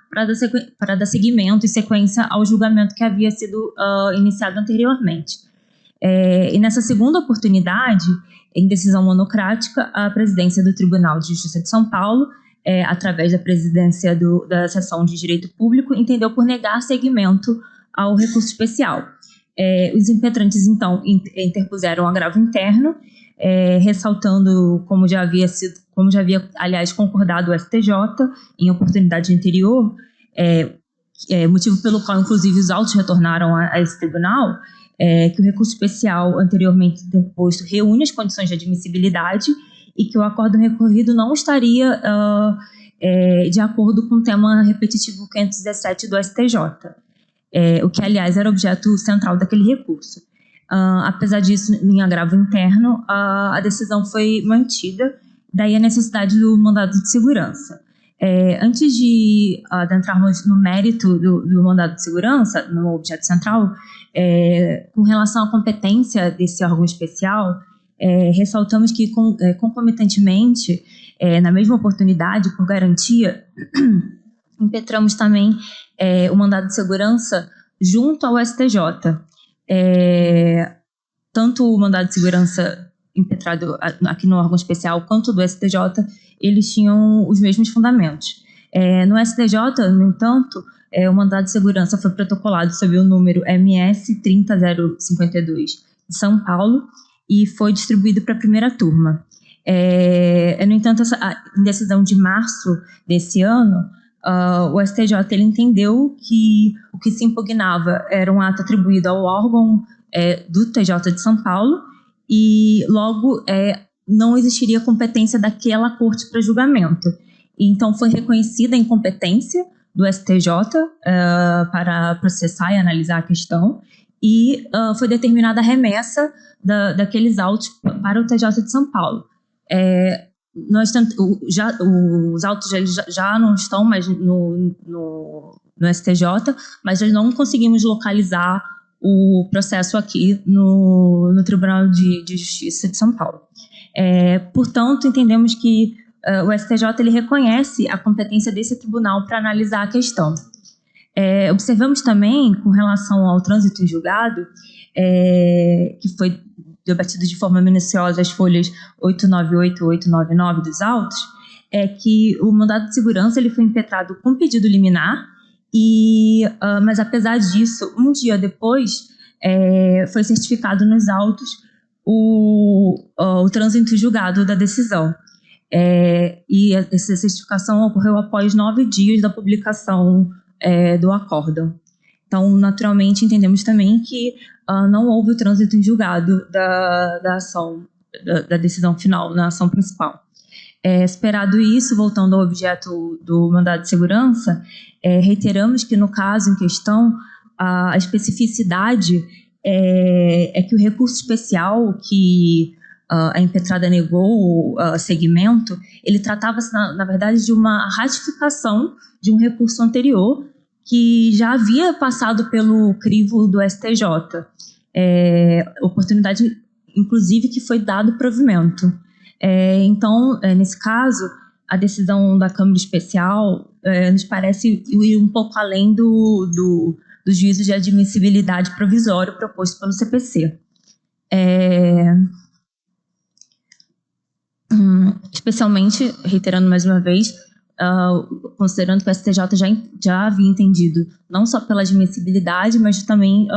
para dar seguimento e sequência ao julgamento que havia sido iniciado anteriormente. E nessa segunda oportunidade, em decisão monocrática, a presidência do Tribunal de Justiça de São Paulo, através da presidência da Seção de Direito Público, entendeu por negar seguimento ao recurso especial. Os impetrantes, então, interpuseram agravo interno, ressaltando, como já havia, aliás, concordado o STJ em oportunidade anterior, motivo pelo qual, inclusive, os autos retornaram a esse tribunal, que o recurso especial anteriormente interposto reúne as condições de admissibilidade e que o acordo recorrido não estaria de acordo com o tema repetitivo 517 do STJ. O que, aliás, era objeto central daquele recurso. Apesar disso, em agravo interno, a decisão foi mantida, daí a necessidade do mandado de segurança. Antes de adentrarmos no mérito do mandado de segurança, no objeto central, com relação à competência desse órgão especial, ressaltamos que, concomitantemente, na mesma oportunidade, por garantia, impetramos também o mandado de segurança junto ao STJ. Tanto o mandado de segurança impetrado aqui no órgão especial quanto do STJ, eles tinham os mesmos fundamentos. No STJ, no entanto, o mandado de segurança foi protocolado sob o número MS 30052 de São Paulo e foi distribuído para a primeira turma. No entanto, em decisão de março desse ano, o STJ ele entendeu que o que se impugnava era um ato atribuído ao órgão do TJ de São Paulo e, logo, não existiria competência daquela corte para julgamento. Então, foi reconhecida a incompetência do STJ para processar e analisar a questão e foi determinada a remessa daqueles autos para o TJ de São Paulo. Os autos já não estão mais no STJ, mas nós não conseguimos localizar o processo aqui no Tribunal de Justiça de São Paulo. Portanto, entendemos que o STJ ele reconhece a competência desse tribunal para analisar a questão. Observamos também, com relação ao trânsito em julgado, que foi debatido de forma minuciosa as folhas 898 e 899 dos autos, que o mandado de segurança ele foi impetrado com pedido liminar, mas apesar disso, um dia depois, foi certificado nos autos o trânsito em julgado da decisão. E essa certificação ocorreu após 9 dias da publicação do acórdão. Então, naturalmente, entendemos também que não houve o trânsito em julgado da ação, da decisão final na ação principal. Esperado isso, voltando ao objeto do mandado de segurança, reiteramos que, no caso em questão, a especificidade é que o recurso especial que a impetrada negou segmento, ele tratava-se, na verdade, de uma ratificação de um recurso anterior que já havia passado pelo crivo do STJ. Oportunidade, inclusive, que foi dado provimento. Então, nesse caso, a decisão da Câmara Especial nos parece ir um pouco além do juízo de admissibilidade provisório proposto pelo CPC. Especialmente, reiterando mais uma vez, considerando que o STJ já havia entendido não só pela admissibilidade, mas também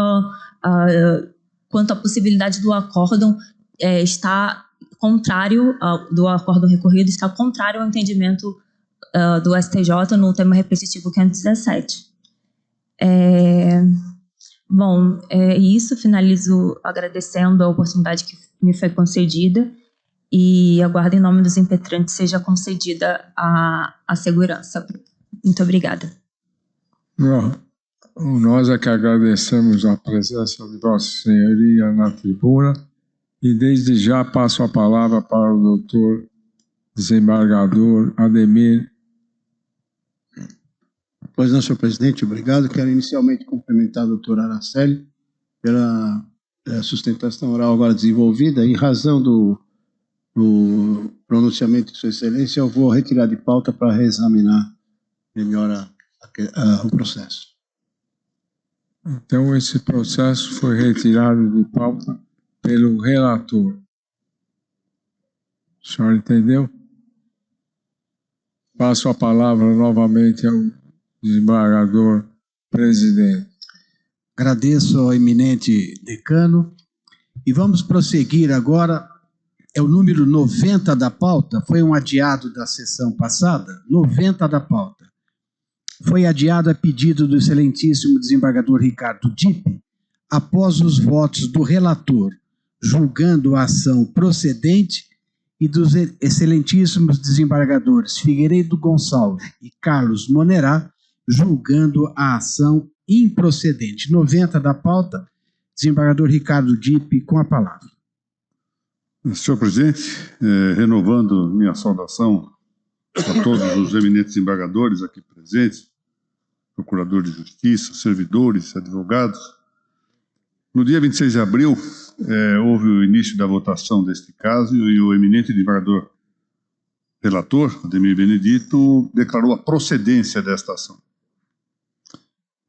quanto à possibilidade do acórdão estar contrário, do acórdão recorrido estar contrário ao entendimento do STJ no tema repetitivo 517. Isso, finalizo agradecendo a oportunidade que me foi concedida e aguardo em nome dos impetrantes seja concedida a segurança. Muito obrigada. Nós é que agradecemos a presença de Vossa Senhoria na tribuna e desde já passo a palavra para o doutor desembargador Ademir. Pois não, senhor presidente, obrigado. Quero inicialmente cumprimentar a doutora Araceli pela sustentação oral agora desenvolvida. Em razão do pronunciamento de sua excelência, eu vou retirar de pauta para reexaminar melhor o processo. Então, esse processo foi retirado de pauta pelo relator. O senhor entendeu? Passo a palavra novamente ao desembargador presidente. Agradeço ao eminente decano e vamos prosseguir agora. É o número 90 da pauta, foi um adiado da sessão passada, 90 da pauta. Foi adiado a pedido do excelentíssimo desembargador Ricardo Dipp, após os votos do relator, julgando a ação procedente, e dos excelentíssimos desembargadores Figueiredo Gonçalves e Carlos Monerá, julgando a ação improcedente. 90 da pauta, Desembargador Ricardo Dipp, com a palavra. Senhor presidente, renovando minha saudação a todos os eminentes desembargadores aqui presentes, procurador de justiça, servidores, advogados. No dia 26 de abril, houve o início da votação deste caso e o eminente desembargador relator, Ademir Benedito, declarou a procedência desta ação.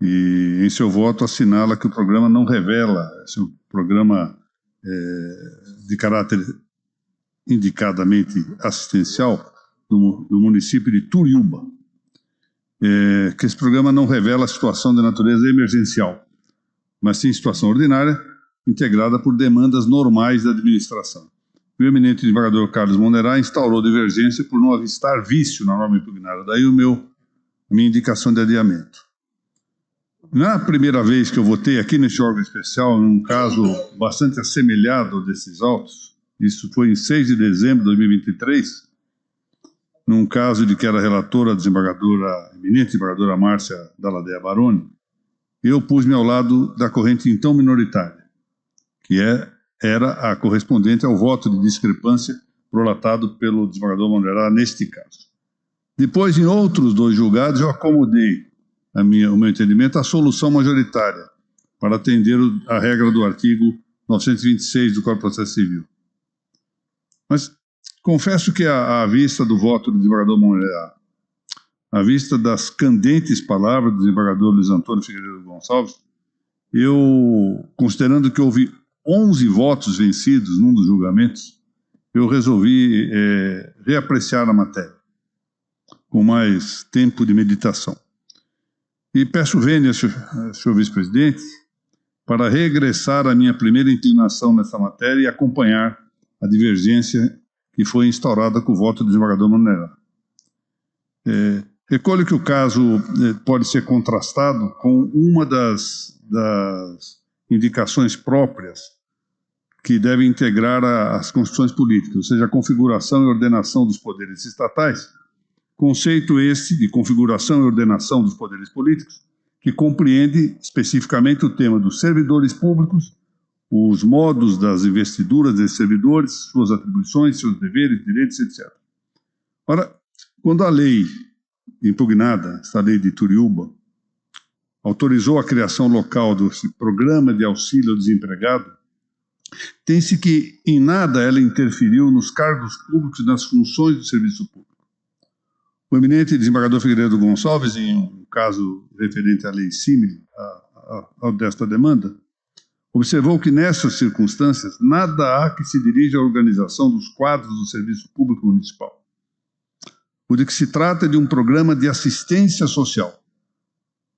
E, em seu voto, assinala que o programa não revela, esse é um programa de caráter indicadamente assistencial do município de Turiúba, que esse programa não revela a situação de natureza emergencial, mas sim situação ordinária, integrada por demandas normais da administração. O eminente desembargador Carlos Monerá instaurou divergência por não avistar vício na norma impugnada, daí a minha indicação de adiamento. Na primeira vez que eu votei aqui neste órgão especial, em um caso bastante assemelhado ao desses autos, isso foi em 6 de dezembro de 2023, num caso de que era relatora a eminente desembargadora Márcia Dalladea Baroni, eu pus-me ao lado da corrente então minoritária, que era a correspondente ao voto de discrepância prolatado pelo desembargador Monerá neste caso. Depois, em outros 2 julgados, eu acomodei o meu entendimento à solução majoritária, para atender a regra do artigo 926 do Código de Processo Civil. Mas confesso que, à vista do voto do desembargador Monerá, à vista das candentes palavras do desembargador Luiz Antônio Figueiredo Gonçalves, eu, considerando que houve 11 votos vencidos num dos julgamentos, eu resolvi reapreciar a matéria, com mais tempo de meditação. E peço vênia, senhor vice-presidente, para regressar à minha primeira inclinação nessa matéria e acompanhar a divergência que foi instaurada com o voto do desembargador Monerá. Recolho que o caso pode ser contrastado com uma das indicações próprias que devem integrar as constituições políticas, ou seja, a configuração e ordenação dos poderes estatais, conceito este de configuração e ordenação dos poderes políticos, que compreende especificamente o tema dos servidores públicos, os modos das investiduras desses servidores, suas atribuições, seus deveres, direitos, etc. Ora, quando a lei impugnada, essa lei de Turiúba, autorizou a criação local desse programa de auxílio ao desempregado, tem-se que em nada ela interferiu nos cargos públicos e nas funções do serviço público. O eminente desembargador Figueiredo Gonçalves, em um caso referente à lei símile desta demanda, observou que nessas circunstâncias nada há que se dirija à organização dos quadros do serviço público municipal. O de que se trata de um programa de assistência social,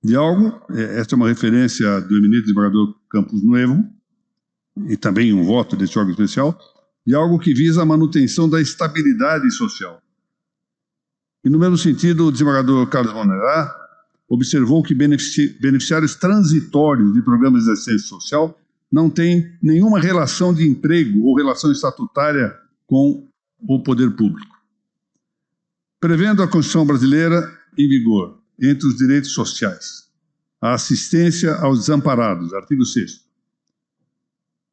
de algo, esta é uma referência do eminente desembargador Campos Nuevo, e também um voto deste órgão especial, de algo que visa a manutenção da estabilidade social. E, no mesmo sentido, o desembargador Carlos Monerá observou que beneficiários transitórios de programas de assistência social não têm nenhuma relação de emprego ou relação estatutária com o poder público. Prevendo a Constituição brasileira em vigor, entre os direitos sociais, a assistência aos desamparados, artigo 6º,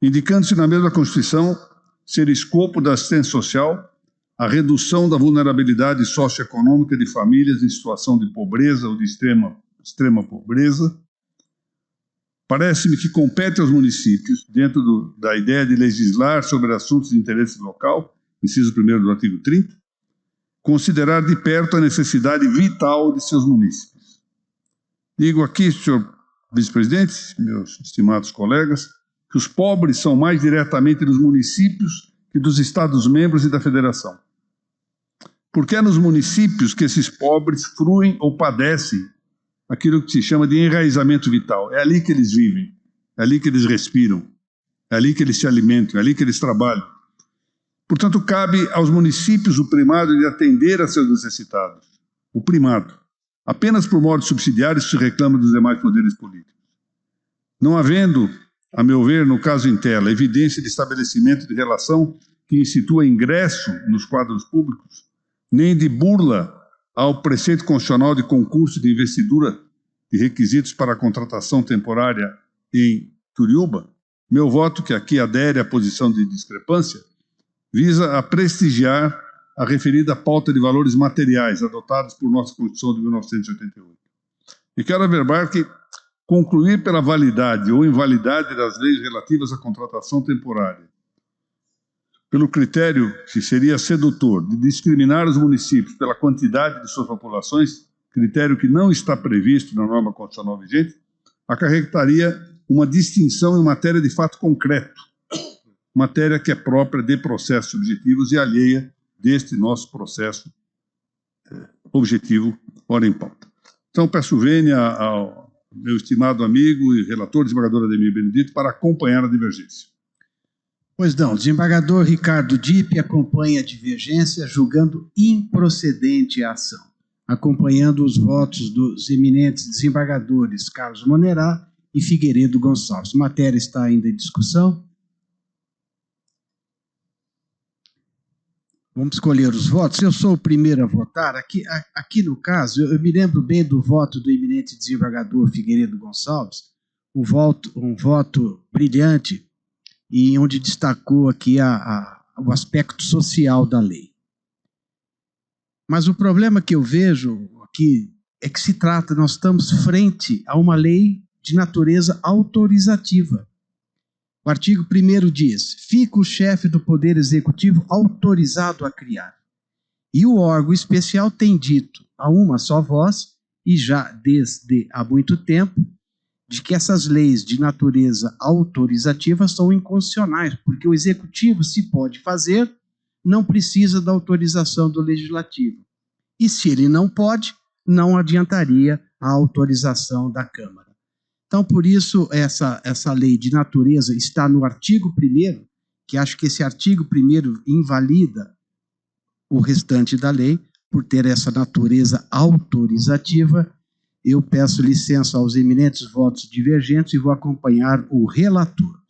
indicando-se na mesma Constituição ser escopo da assistência social a redução da vulnerabilidade socioeconômica de famílias em situação de pobreza ou de extrema pobreza, parece-me que compete aos municípios, dentro da ideia de legislar sobre assuntos de interesse local, inciso 1º do artigo 30, considerar de perto a necessidade vital de seus munícipes. Digo aqui, senhor vice-presidente, meus estimados colegas, que os pobres são mais diretamente dos municípios que dos Estados-membros e da Federação. Porque é nos municípios que esses pobres fruem ou padecem aquilo que se chama de enraizamento vital. É ali que eles vivem, é ali que eles respiram, é ali que eles se alimentam, é ali que eles trabalham. Portanto, cabe aos municípios o primado de atender a seus necessitados. O primado. Apenas por modo subsidiário se reclama dos demais poderes políticos. Não havendo, a meu ver, no caso em tela, evidência de estabelecimento de relação que institua ingresso nos quadros públicos, nem de burla ao preceito constitucional de concurso de investidura de requisitos para a contratação temporária em Turiúba, Meu voto, que aqui adere à posição de discrepância, visa a prestigiar a referida pauta de valores materiais adotados por nossa Constituição de 1988. E quero averbar que concluir pela validade ou invalidade das leis relativas à contratação temporária, pelo critério que seria sedutor de discriminar os municípios pela quantidade de suas populações, critério que não está previsto na norma constitucional vigente, acarretaria uma distinção em matéria de fato concreto, matéria que é própria de processos objetivos e alheia deste nosso processo objetivo, ora em pauta. Então, peço vênia ao meu estimado amigo e relator, desembargador Ademir Benedito, para acompanhar a divergência. Pois não, o desembargador Ricardo Dipp acompanha a divergência, julgando improcedente a ação, acompanhando os votos dos eminentes desembargadores Carlos Monerá e Figueiredo Gonçalves. A matéria está ainda em discussão. Vamos escolher os votos. Eu sou o primeiro a votar. Aqui no caso, eu me lembro bem do voto do eminente desembargador Figueiredo Gonçalves, um voto brilhante, e onde destacou aqui o aspecto social da lei. Mas o problema que eu vejo aqui é que nós estamos frente a uma lei de natureza autorizativa. O artigo 1º diz: fica o chefe do Poder Executivo autorizado a criar. E o órgão especial tem dito a uma só voz, e já desde há muito tempo, de que essas leis de natureza autorizativa são inconstitucionais, porque o Executivo, se pode fazer, não precisa da autorização do Legislativo. E se ele não pode, não adiantaria a autorização da Câmara. Então, por isso, essa lei de natureza está no artigo 1º, que acho que esse artigo 1º invalida o restante da lei, por ter essa natureza autorizativa. Eu peço licença aos eminentes votos divergentes e vou acompanhar o relator.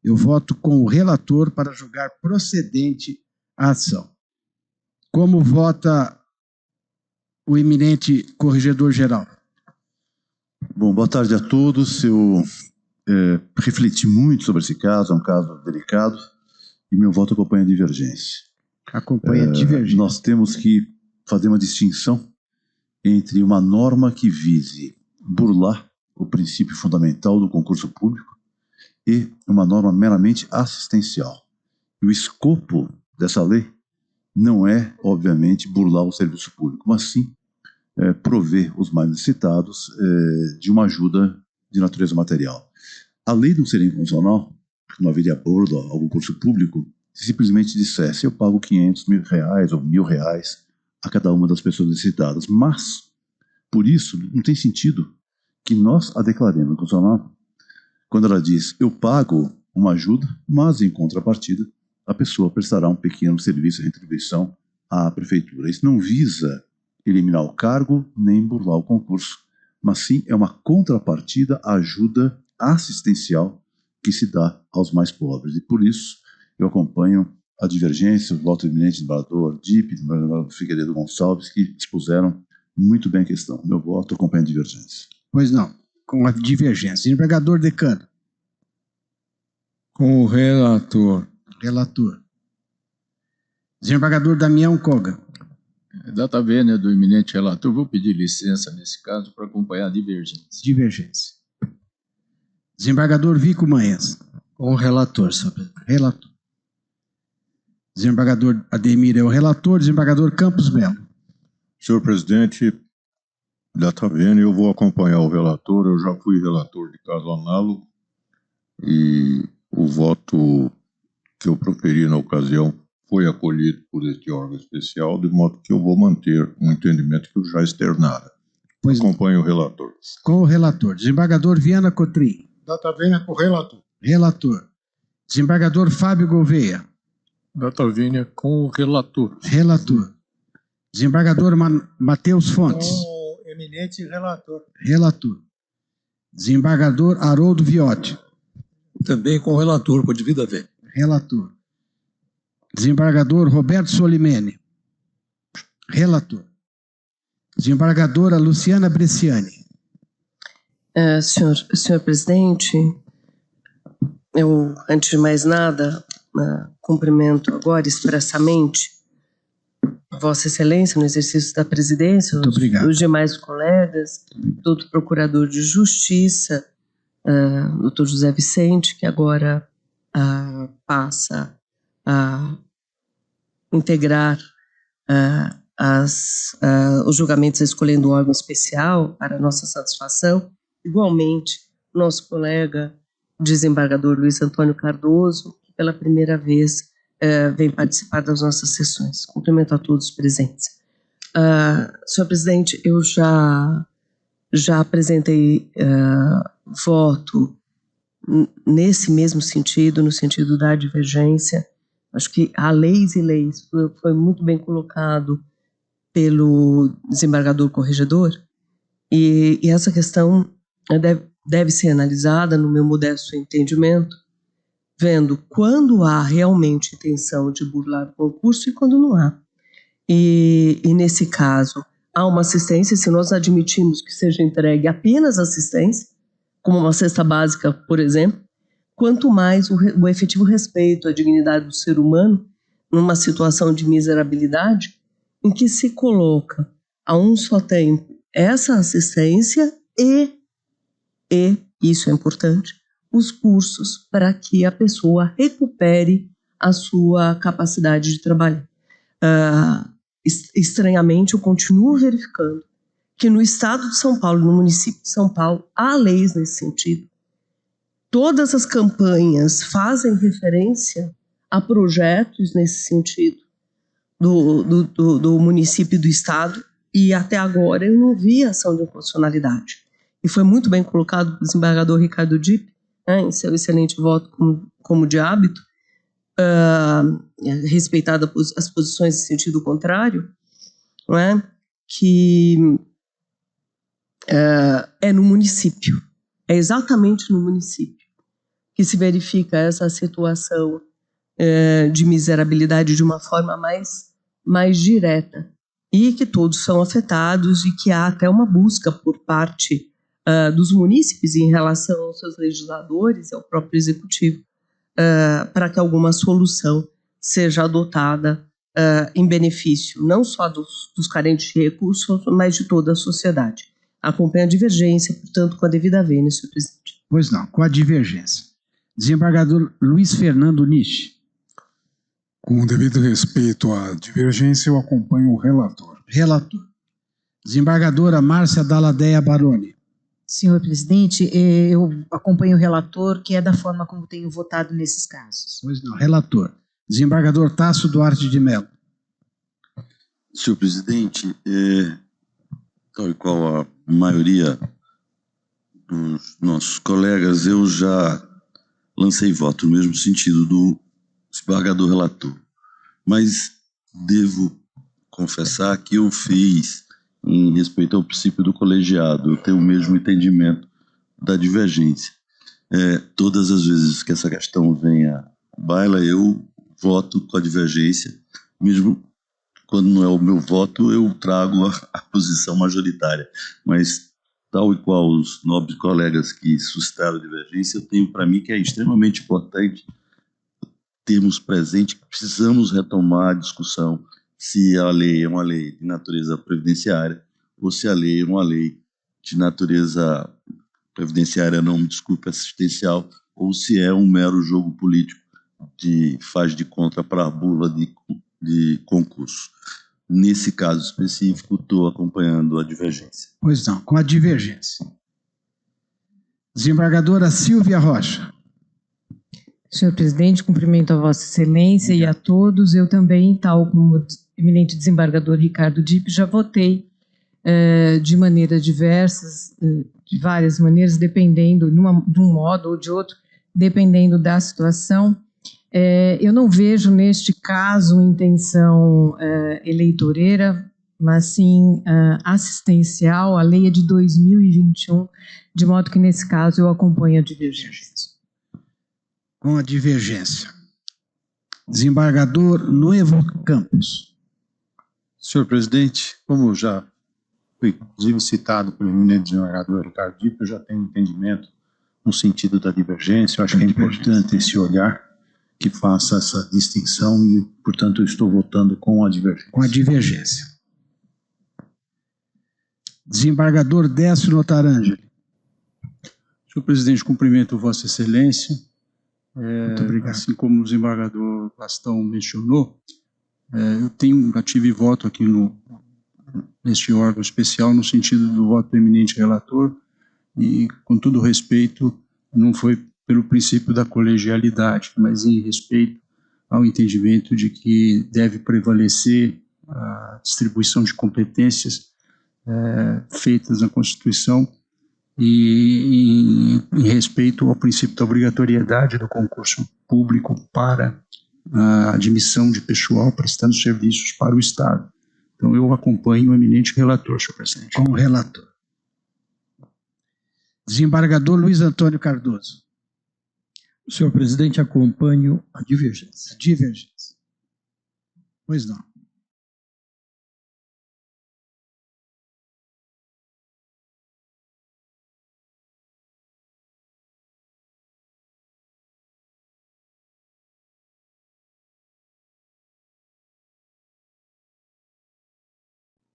Eu voto com o relator para julgar procedente a ação. Como vota o eminente corregedor-geral? Bom, boa tarde a todos. Eu refleti muito sobre esse caso, é um caso delicado, e meu voto acompanha a divergência. Acompanha a divergência. Nós temos que fazer uma distinção entre uma norma que vise burlar o princípio fundamental do concurso público e uma norma meramente assistencial. E o escopo dessa lei não é, obviamente, burlar o serviço público, mas sim prover os mais necessitados de uma ajuda de natureza material. A lei não seria inconstitucional, porque não haveria burla ao concurso público, se simplesmente dissesse: eu pago R$500 mil ou R$1.000 a cada uma das pessoas necessitadas. Mas, por isso, não tem sentido que nós a declaremos inconstitucional quando ela diz: eu pago uma ajuda, mas em contrapartida a pessoa prestará um pequeno serviço de retribuição à prefeitura. Isso não visa eliminar o cargo nem burlar o concurso, mas sim é uma contrapartida à ajuda assistencial que se dá aos mais pobres. E por isso eu acompanho a divergência, o voto do eminente desembargador Dipp, do desembargador Figueiredo Gonçalves, que expuseram muito bem a questão. Meu voto acompanha a divergência. Pois não, com a divergência. Desembargador Decano. Com o relator. Relator. Desembargador Damião Koga. Data vênia do eminente relator, vou pedir licença nesse caso para acompanhar a divergência. Divergência. Desembargador Vico Manhãs. Com o relator, senhor presidente. Relator. Desembargador Ademir é o relator. Desembargador Campos Melo. Senhor presidente, data vênia, eu vou acompanhar o relator. Eu já fui relator de caso análogo e o voto que eu proferi na ocasião foi acolhido por este órgão especial, de modo que eu vou manter um entendimento que eu já externara. Acompanho o relator. Com o relator. Desembargador Viana Cotrim. Data vênia com o relator. Relator. Desembargador Fábio Gouveia. Data vênia com o relator. Relator. Desembargador Matheus Fontes. Com o eminente relator. Relator. Desembargador Haroldo Viotti. Também com o relator, por devida vênia. Relator. Desembargador Roberto Solimene. Relator. Desembargadora Luciana Bresciani. Senhor presidente, Eu, antes de mais nada, cumprimento agora expressamente Vossa Excelência no exercício da presidência, os demais colegas, doutor Procurador de Justiça, doutor José Vicente, que agora passa a integrar os julgamentos escolhendo um órgão especial para nossa satisfação. Igualmente, nosso colega desembargador Luiz Antônio Cardoso, que pela primeira vez vem participar das nossas sessões. Cumprimento a todos os presentes. Senhor presidente, eu já apresentei voto nesse mesmo sentido, no sentido da divergência. Acho que há leis e leis, foi muito bem colocado pelo desembargador corregedor, e essa questão deve ser analisada, no meu modesto entendimento, vendo quando há realmente intenção de burlar o concurso e quando não há. E nesse caso, há uma assistência, se nós admitimos que seja entregue apenas assistência, como uma cesta básica, por exemplo, quanto mais o efetivo respeito à dignidade do ser humano, numa situação de miserabilidade, em que se coloca a um só tempo essa assistência e isso é importante, os cursos para que a pessoa recupere a sua capacidade de trabalhar. Estranhamente, eu continuo verificando que no estado de São Paulo, no município de São Paulo, há leis nesse sentido. Todas as campanhas fazem referência a projetos nesse sentido do município e do estado, e até agora eu não vi ação de inconstitucionalidade. E foi muito bem colocado pelo desembargador Ricardo Dipp, em seu excelente voto como de hábito, respeitada as posições em sentido contrário, não é? Que é no município, é exatamente no município que se verifica essa situação de miserabilidade de uma forma mais direta, e que todos são afetados, e que há até uma busca por parte dos munícipes em relação aos seus legisladores e ao próprio executivo para que alguma solução seja adotada em benefício não só dos carentes de recursos, mas de toda a sociedade. Acompanho a divergência, portanto, com a devida vênia, senhor presidente. Pois não, com a divergência. Desembargador Luiz Fernando Nishi. Com o devido respeito à divergência, eu acompanho o relator. Relator. Desembargadora Márcia Dalladea Baroni. Senhor presidente, eu acompanho o relator, que é da forma como tenho votado nesses casos. Pois não, relator. Desembargador Tasso Duarte de Mello. Senhor presidente, tal e qual a maioria dos nossos colegas, eu já lancei voto no mesmo sentido do desembargador relator. Mas devo confessar que eu fiz em respeito ao princípio do colegiado, eu tenho o mesmo entendimento da divergência. Todas as vezes que essa questão vem à baila, eu voto com a divergência, mesmo quando não é o meu voto, eu trago a posição majoritária. Mas, tal e qual os nobres colegas que suscitaram a divergência, eu tenho para mim que é extremamente importante termos presente que precisamos retomar a discussão se a lei é uma lei de natureza previdenciária ou se a lei é uma lei de natureza previdenciária, não me desculpe, assistencial, ou se é um mero jogo político de faz de conta para a bula de concurso. Nesse caso específico, estou acompanhando a divergência. Pois não, com a divergência. Desembargadora Silvia Rocha. Senhor presidente, cumprimento a Vossa Excelência e a todos. Eu também, tal como o eminente desembargador Ricardo Dipp, já votei de maneiras diversas, de várias maneiras, dependendo de um modo ou de outro, dependendo da situação. Eu não vejo neste caso intenção eleitoreira, mas sim assistencial. A lei é de 2021, de modo que nesse caso eu acompanho a divergência. Com a divergência. Desembargador Nuevo Campos. Senhor presidente, como já foi inclusive citado pelo eminente desembargador Ricardo Dipp, eu já tenho entendimento no sentido da divergência. Eu acho que é importante esse olhar que faça essa distinção e, portanto, eu estou votando com a divergência. Com a divergência. Desembargador Décio Notarangeli. Senhor presidente, cumprimento Vossa Excelência. Muito obrigado. Assim como o desembargador Gastão mencionou, eu tive voto aqui neste órgão especial no sentido do voto do eminente relator e, com todo respeito, não foi pelo princípio da colegialidade, mas em respeito ao entendimento de que deve prevalecer a distribuição de competências feitas na Constituição e em respeito ao princípio da obrigatoriedade do concurso público para a admissão de pessoal prestando serviços para o Estado. Então, eu acompanho o eminente relator, senhor presidente. Com o relator. Desembargador Luiz Antônio Cardoso. Senhor presidente, acompanho a divergência. A divergência. Pois não.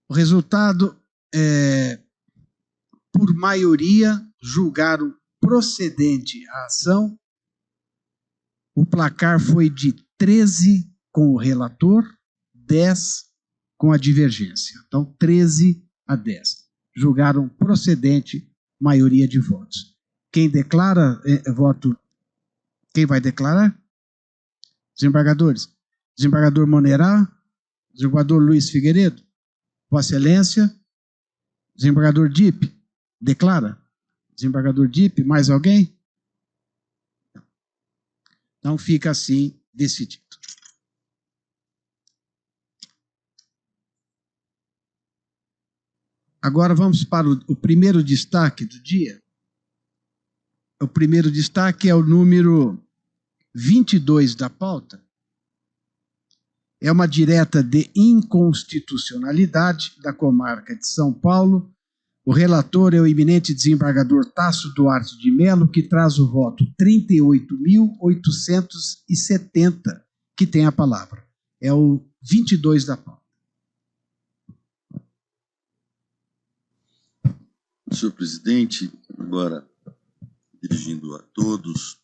O resultado é, por maioria, julgaram procedente a ação. O placar foi de 13 com o relator, 10 com a divergência. Então, 13 a 10. Julgaram procedente maioria de votos. Quem declara voto? Quem vai declarar? Desembargadores. Desembargador Monerá, desembargador Luiz Figueiredo, Vossa Excelência, desembargador Dipp, declara? Desembargador Dipp, mais alguém? Então fica assim decidido. Agora vamos para o primeiro destaque do dia. O primeiro destaque é o número 22 da pauta. É uma direta de inconstitucionalidade da comarca de São Paulo. O relator é o eminente desembargador Tasso Duarte de Mello, que traz o voto 38.870, que tem a palavra. É o 22 da pauta. Senhor presidente, agora dirigindo a todos,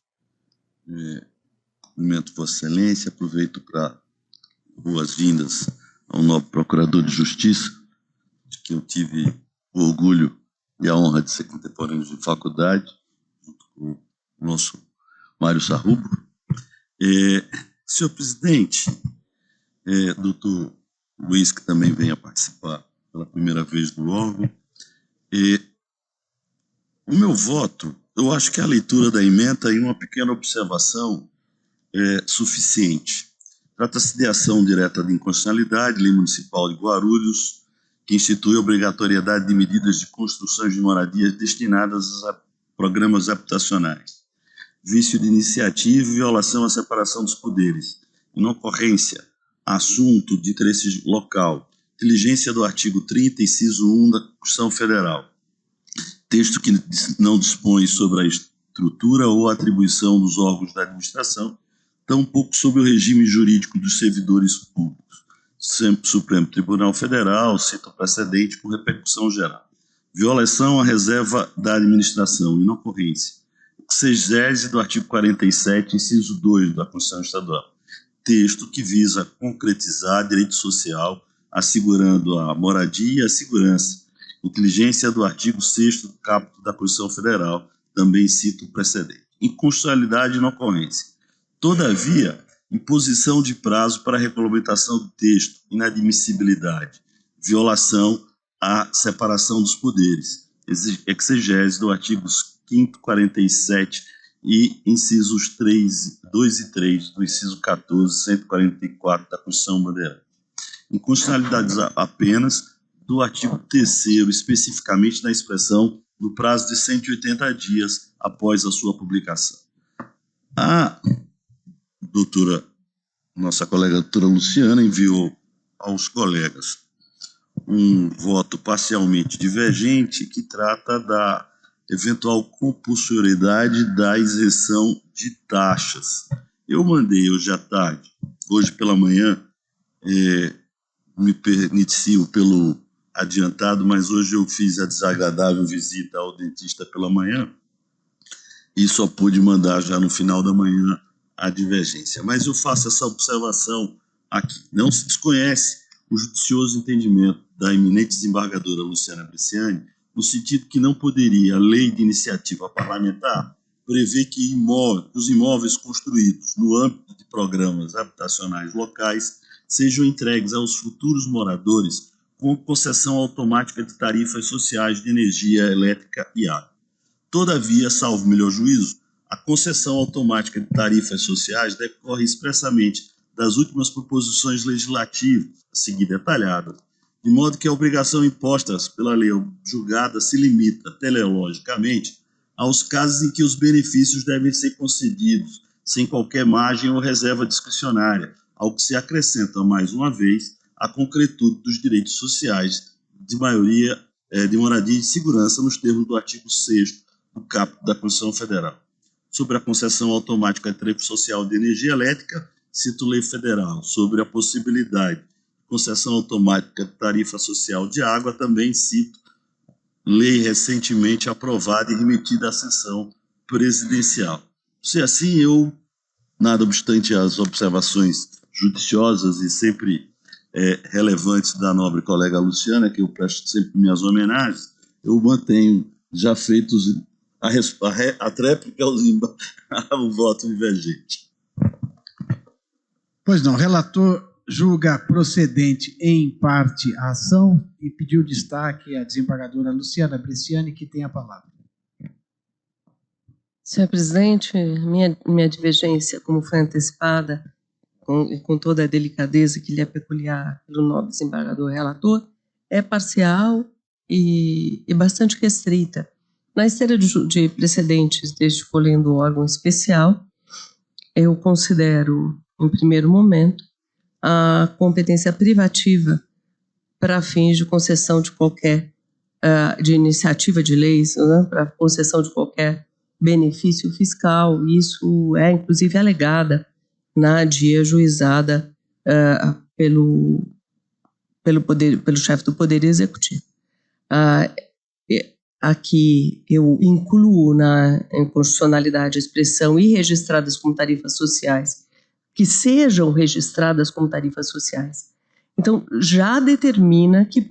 cumprimento Vossa Excelência, aproveito para boas-vindas ao novo Procurador de Justiça, de que eu tive o orgulho e a honra de ser contemporâneo de faculdade, junto com o nosso Mário Sarrubo. Senhor presidente, doutor Luiz, que também vem a participar pela primeira vez do órgão, o meu voto, eu acho que a leitura da ementa e uma pequena observação é suficiente. Trata-se de ação direta de inconstitucionalidade, Lei Municipal de Guarulhos, que institui a obrigatoriedade de medidas de construção de moradias destinadas a programas habitacionais, vício de iniciativa e violação à separação dos poderes, inocorrência, assunto de interesse local, diligência do artigo 30, inciso 1 da Constituição Federal, texto que não dispõe sobre a estrutura ou atribuição dos órgãos da administração, tampouco sobre o regime jurídico dos servidores públicos. Supremo Tribunal Federal cita o precedente com repercussão geral. Violação à reserva da administração, inocorrência. Exegese do artigo 47, inciso 2 da Constituição Estadual. Texto que visa concretizar direito social, assegurando a moradia e a segurança. Inteligência do artigo 6º do caput da Constituição Federal, também cita o precedente. Inconstitucionalidade e inocorrência. Todavia, imposição de prazo para regulamentação do texto, inadmissibilidade, violação à separação dos poderes, exegese do artigo 5º, 47 e incisos 2 e 3 do inciso 14, 144 da Constituição Federal. Inconstitucionalidades apenas do artigo 3º, especificamente na expressão no prazo de 180 dias após a sua publicação. A nossa colega doutora Luciana enviou aos colegas um voto parcialmente divergente que trata da eventual compulsoriedade da isenção de taxas. Eu mandei hoje à tarde, hoje pela manhã, me permitiu pelo adiantado, mas hoje eu fiz a desagradável visita ao dentista pela manhã e só pude mandar já no final da manhã a divergência. Mas eu faço essa observação aqui. Não se desconhece o judicioso entendimento da eminente desembargadora Luciana Bresciani, no sentido que não poderia a lei de iniciativa parlamentar prever que os imóveis construídos no âmbito de programas habitacionais locais sejam entregues aos futuros moradores com concessão automática de tarifas sociais de energia elétrica e água. Todavia, salvo melhor juízo, a concessão automática de tarifas sociais decorre expressamente das últimas proposições legislativas, a seguir detalhadas, de modo que a obrigação imposta pela lei julgada se limita, teleologicamente, aos casos em que os benefícios devem ser concedidos sem qualquer margem ou reserva discricionária, ao que se acrescenta, mais uma vez, a concretude dos direitos sociais de maioria de moradia e de segurança nos termos do artigo 6º do caput da Constituição Federal. Sobre a concessão automática de tarifa social de energia elétrica, cito lei federal. Sobre a possibilidade de concessão automática de tarifa social de água, também cito lei recentemente aprovada e remetida à sessão presidencial. Se assim, eu, nada obstante as observações judiciosas e sempre relevantes da nobre colega Luciana, que eu presto sempre minhas homenagens, eu mantenho já feitos a tréplica ao voto divergente. Pois não, o relator julga procedente em parte a ação e pediu destaque à desembargadora Luciana Bresciani, que tem a palavra. Senhor presidente, minha divergência, como foi antecipada, com toda a delicadeza que lhe é peculiar pelo nobre desembargador relator, é parcial e bastante restrita. Na esteira de precedentes deste colendo órgão especial, eu considero, em primeiro momento, a competência privativa para fins de concessão de qualquer, de iniciativa de leis, né, para concessão de qualquer benefício fiscal. Isso é, inclusive, alegada na dia ajuizada pelo chefe do Poder Executivo. Aqui eu incluo na inconstitucionalidade a expressão e registradas como tarifas sociais, que sejam registradas como tarifas sociais. Então, já determina que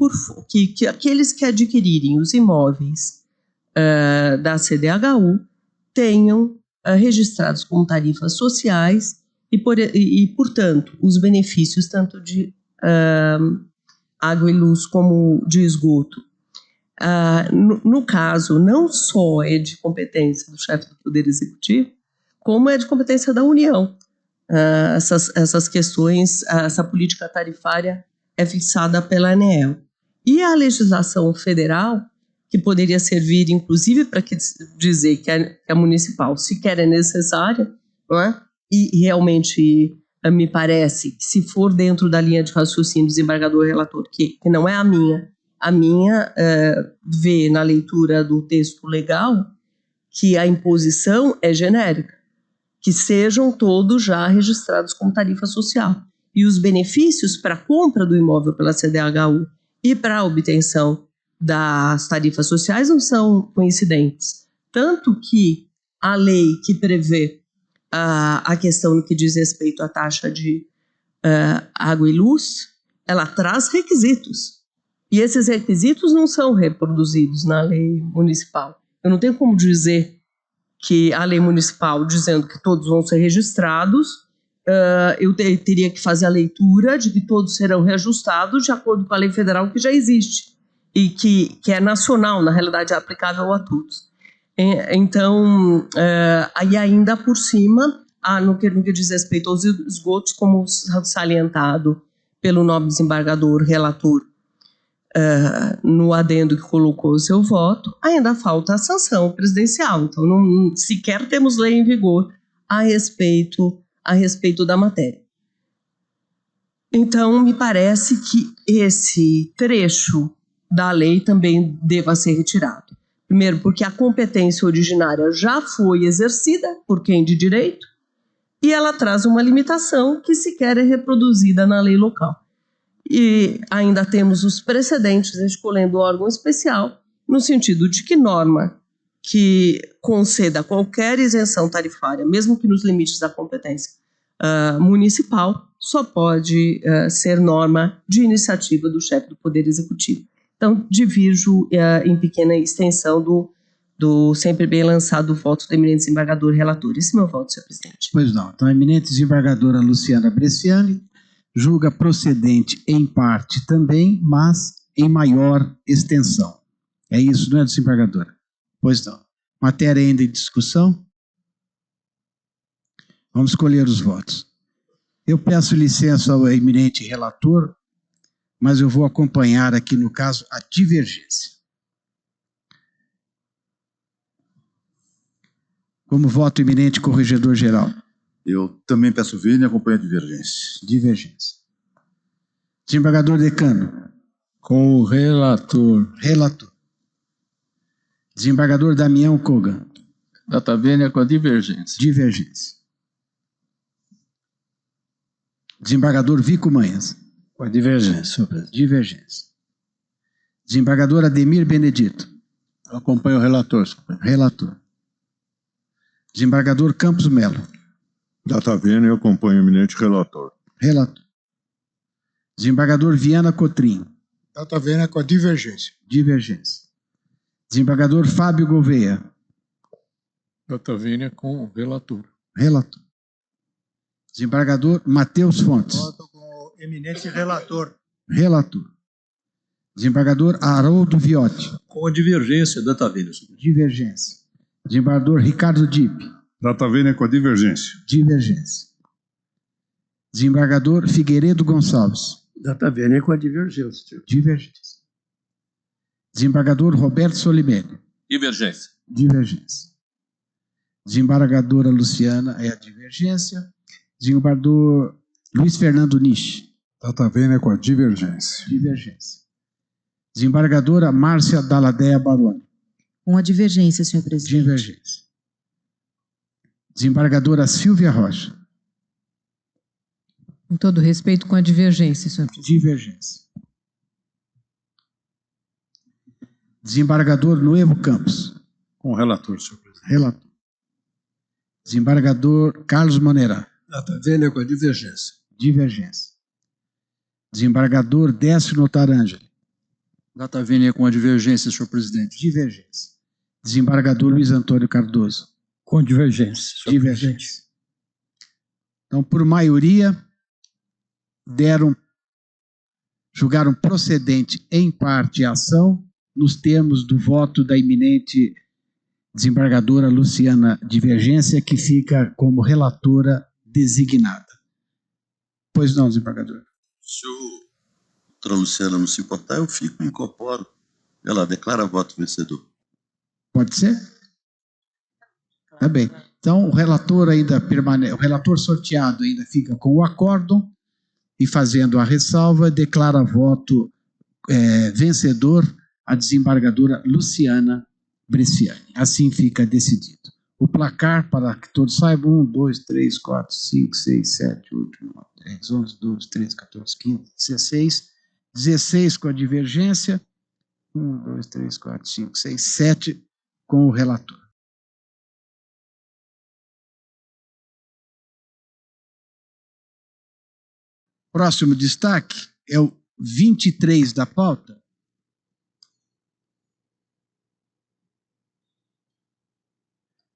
aqueles que adquirirem os imóveis da CDHU tenham registrados como tarifas sociais e, portanto, os benefícios tanto de água e luz como de esgoto. No caso, não só é de competência do chefe do Poder Executivo, como é de competência da União. Essas questões, essa política tarifária é fixada pela ANEEL. E a legislação federal, que poderia servir, inclusive, para dizer que a municipal sequer é necessária, não é? E realmente me parece que, se for dentro da linha de raciocínio do desembargador relator, que não é a minha vê na leitura do texto legal que a imposição é genérica, que sejam todos já registrados como tarifa social. E os benefícios para a compra do imóvel pela CDHU e para a obtenção das tarifas sociais não são coincidentes. Tanto que a lei que prevê a questão no que diz respeito à taxa de água e luz, ela traz requisitos. E esses requisitos não são reproduzidos na lei municipal. Eu não tenho como dizer que a lei municipal, dizendo que todos vão ser registrados, eu teria que fazer a leitura de que todos serão reajustados de acordo com a lei federal que já existe e que é nacional, na realidade é aplicável a todos. Então, aí ainda por cima, no que diz respeito aos esgotos, como salientado pelo nobre desembargador relator, no adendo que colocou o seu voto, ainda falta a sanção presidencial. Então, não sequer temos lei em vigor a respeito da matéria. Então, me parece que esse trecho da lei também deva ser retirado. Em Primeiro, porque a competência originária já foi exercida por quem de direito, e ela traz uma limitação que sequer é reproduzida na lei local. E ainda temos os precedentes escolhendo o órgão especial, no sentido de que norma que conceda qualquer isenção tarifária, mesmo que nos limites da competência municipal, só pode ser norma de iniciativa do chefe do Poder Executivo. Então, divirjo em pequena extensão do sempre bem lançado voto do eminente desembargador relator. Esse é meu voto, senhor presidente. Pois não. Então, a eminente desembargadora Luciana Bresciani julga procedente em parte também, mas em maior extensão. É isso, não é, desembargadora? Pois não. Matéria ainda em discussão? Vamos escolher os votos. Eu peço licença ao eminente relator, mas eu vou acompanhar aqui, no caso, a divergência. Como voto eminente corregedor-geral. Eu também peço vênia e acompanho a divergência. Divergência. Desembargador Decano. Com o relator. Relator. Desembargador Damião Kogan. Data vênia com a divergência. Divergência. Desembargador Vico Manhas. Com a divergência, senhor presidente. Divergência. Desembargador Ademir Benedito. Acompanho o relator, senhor presidente. Relator. Desembargador Campos Melo. Data vênia, eu acompanho o eminente relator. Relator. Desembargador Viana Cotrim. Data vênia com a divergência. Divergência. Desembargador Fábio Gouveia. Data vênia com o relator. Relator. Desembargador Matheus Fontes. Voto com o eminente relator. Relator. Desembargador Haroldo Viotti. Com a divergência, data vênia, senhor presidente. Divergência. Desembargador Ricardo Dipp. Data vênia com a divergência. Divergência. Desembargador Figueiredo Gonçalves. Data vênia com a divergência, senhor. Divergência. Desembargador Roberto Solimene. Divergência. Divergência. Desembargadora Luciana é a divergência. Desembargador Luiz Fernando Nisch. Data vênia com a divergência. Divergência. Desembargadora Márcia Dalladea Baroni. Com a divergência, senhor presidente. Divergência. Desembargadora Silvia Rocha. Com todo respeito, com a divergência, senhor presidente. Divergência. Desembargador Noevo Campos. Com o relator, senhor presidente. Relator. Desembargador Carlos Monerá. Data vênia com a divergência. Divergência. Desembargador Décio Notarangeli. Data vênia com a divergência, senhor presidente. Divergência. Desembargador Luiz Antônio Cardoso. Com divergência, senhor Divergência. presidente. Então, por maioria, julgaram procedente em parte a ação, nos termos do voto da eminente desembargadora Luciana Divergência, que fica como relatora designada. Pois não, desembargador. Se o doutora Luciana não se importar, eu fico, me incorporo. Ela declara voto vencedor. Pode ser? Tá bem. Então, o relator ainda permanece, o relator sorteado ainda fica com o acórdão e, fazendo a ressalva, declara voto vencedor a desembargadora Luciana Bresciani. Assim fica decidido. O placar, para que todos saibam: 1, 2, 3, 4, 5, 6, 7, 8, 9, 10, 11, 12, 13, 14, 15, 16. 16 com a divergência. 1, 2, 3, 4, 5, 6, 7 com o relator. Próximo destaque é o 23 da pauta.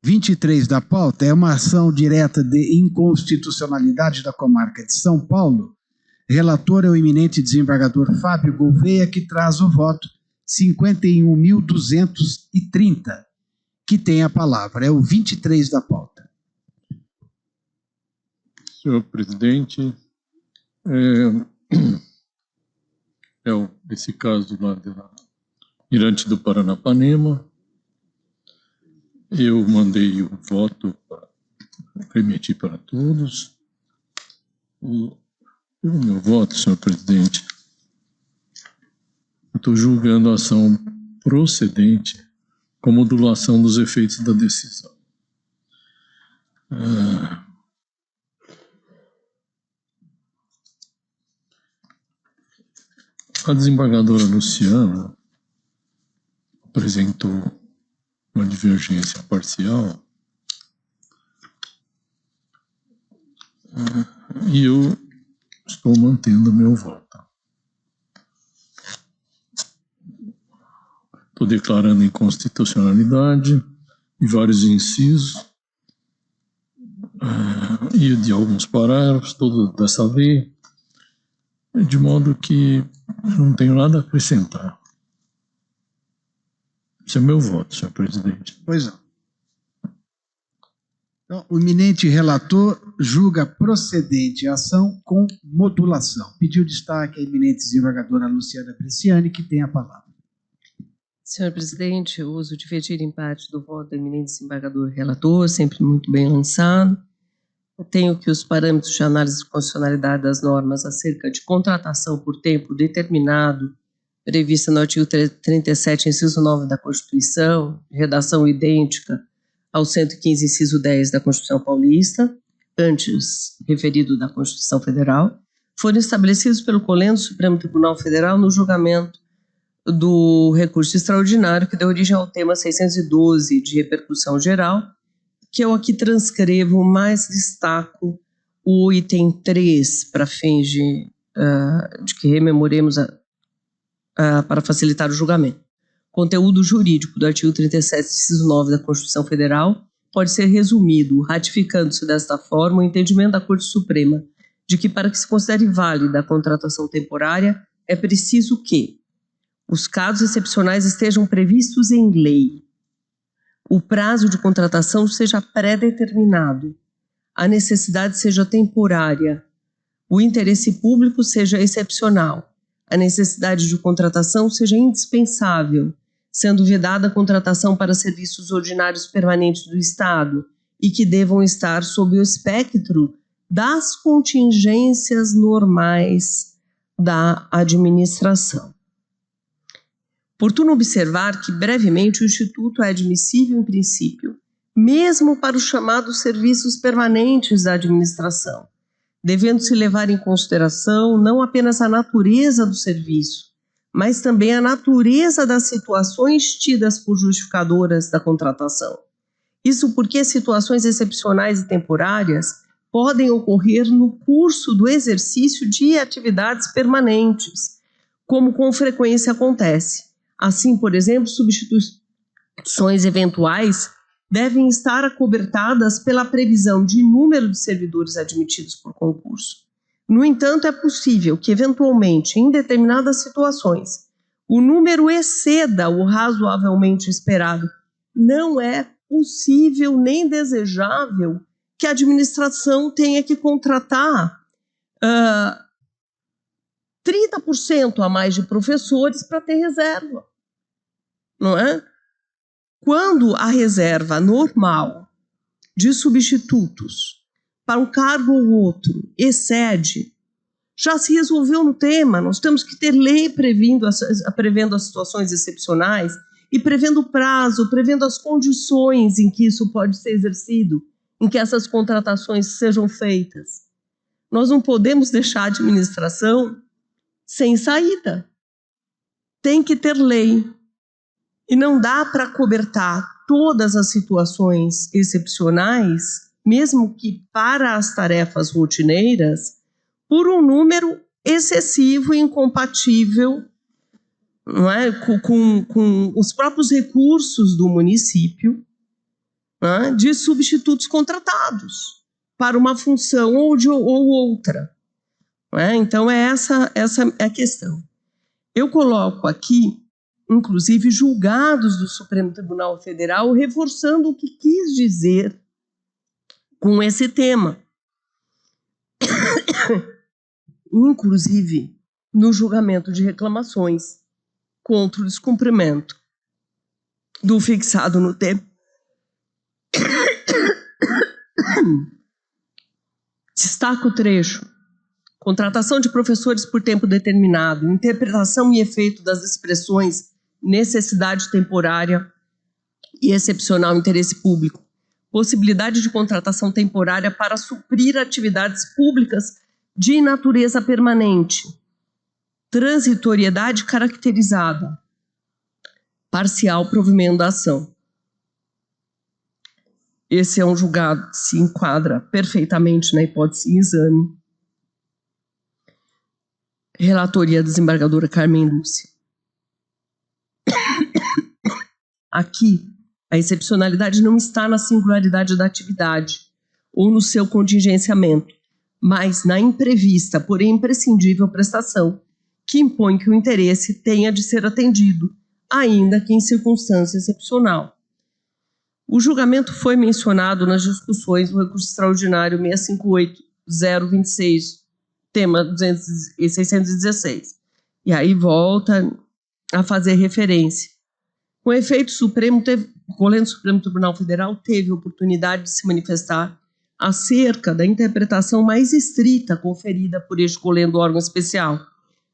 O 23 da pauta é uma ação direta de inconstitucionalidade da comarca de São Paulo. Relator é o eminente desembargador Fábio Gouveia, que traz o voto 51.230, que tem a palavra. É o 23 da pauta. Senhor presidente, esse caso lá da Mirante do Paranapanema, eu mandei o voto para permitir para todos. O meu voto, senhor presidente, eu estou julgando a ação procedente com modulação dos efeitos da decisão. A desembargadora Luciana apresentou uma divergência parcial e eu estou mantendo meu voto. Estou declarando inconstitucionalidade de vários incisos e de alguns parágrafos, todo dessa lei, de modo que não tenho nada a acrescentar. Esse é o meu voto, senhor presidente. Pois não. Então, o eminente relator julga procedente a ação com modulação. Pediu destaque a eminente desembargadora Luciana Bresciani, que tem a palavra. Senhor presidente, eu uso divergir em parte do voto do eminente desembargador relator, sempre muito bem lançado. Eu tenho que os parâmetros de análise de constitucionalidade das normas acerca de contratação por tempo determinado, prevista no artigo 37, inciso 9 da Constituição, redação idêntica ao 115, inciso 10 da Constituição Paulista, antes referido da Constituição Federal, foram estabelecidos pelo Colégio do Supremo Tribunal Federal no julgamento do recurso extraordinário que deu origem ao tema 612 de repercussão geral, que eu aqui transcrevo, mas destaco o item 3 para fins de que rememoremos para facilitar o julgamento. Conteúdo jurídico do artigo 37, inciso 9 da Constituição Federal pode ser resumido, ratificando-se desta forma o entendimento da Corte Suprema de que, para que se considere válida a contratação temporária, é preciso que os casos excepcionais estejam previstos em lei, o prazo de contratação seja pré-determinado, a necessidade seja temporária, o interesse público seja excepcional, a necessidade de contratação seja indispensável, sendo vedada a contratação para serviços ordinários permanentes do Estado e que devam estar sob o espectro das contingências normais da administração. Oportuno observar que, brevemente, o Instituto é admissível em princípio, mesmo para os chamados serviços permanentes da administração, devendo-se levar em consideração não apenas a natureza do serviço, mas também a natureza das situações tidas por justificadoras da contratação. Isso porque situações excepcionais e temporárias podem ocorrer no curso do exercício de atividades permanentes, como com frequência acontece. Assim, por exemplo, substituições eventuais devem estar acobertadas pela previsão de número de servidores admitidos por concurso. No entanto, é possível que, eventualmente, em determinadas situações, o número exceda o razoavelmente esperado. Não é possível nem desejável que a administração tenha que contratar 30% a mais de professores para ter reserva, não é? Quando a reserva normal de substitutos para um cargo ou outro excede, já se resolveu no tema. Nós temos que ter lei prevendo as situações excepcionais e prevendo o prazo, prevendo as condições em que isso pode ser exercido, em que essas contratações sejam feitas. Nós não podemos deixar a administração sem saída. Tem que ter lei. E não dá para cobertar todas as situações excepcionais, mesmo que para as tarefas rotineiras, por um número excessivo e incompatível, não é? com os próprios recursos do município, não é? De substitutos contratados para uma função ou outra. Não é? Então, essa é a questão. Eu coloco aqui, inclusive, julgados do Supremo Tribunal Federal, reforçando o que quis dizer com esse tema. Inclusive, no julgamento de reclamações contra o descumprimento do fixado no tempo. Destaco o trecho. Contratação de professores por tempo determinado, interpretação e efeito das expressões necessidade temporária, e excepcional interesse público, possibilidade de contratação temporária para suprir atividades públicas de natureza permanente, transitoriedade caracterizada, parcial provimento da ação. Esse é um julgado que se enquadra perfeitamente na hipótese em exame. Relatoria desembargadora Carmen Lúcia. Aqui, a excepcionalidade não está na singularidade da atividade ou no seu contingenciamento, mas na imprevista, porém imprescindível prestação, que impõe que o interesse tenha de ser atendido, ainda que em circunstância excepcional. O julgamento foi mencionado nas discussões do recurso extraordinário 658.026, tema 616. E aí volta a fazer referência. Com efeito, o Colégio Supremo Tribunal Federal teve oportunidade de se manifestar acerca da interpretação mais estrita conferida por este colendo órgão especial,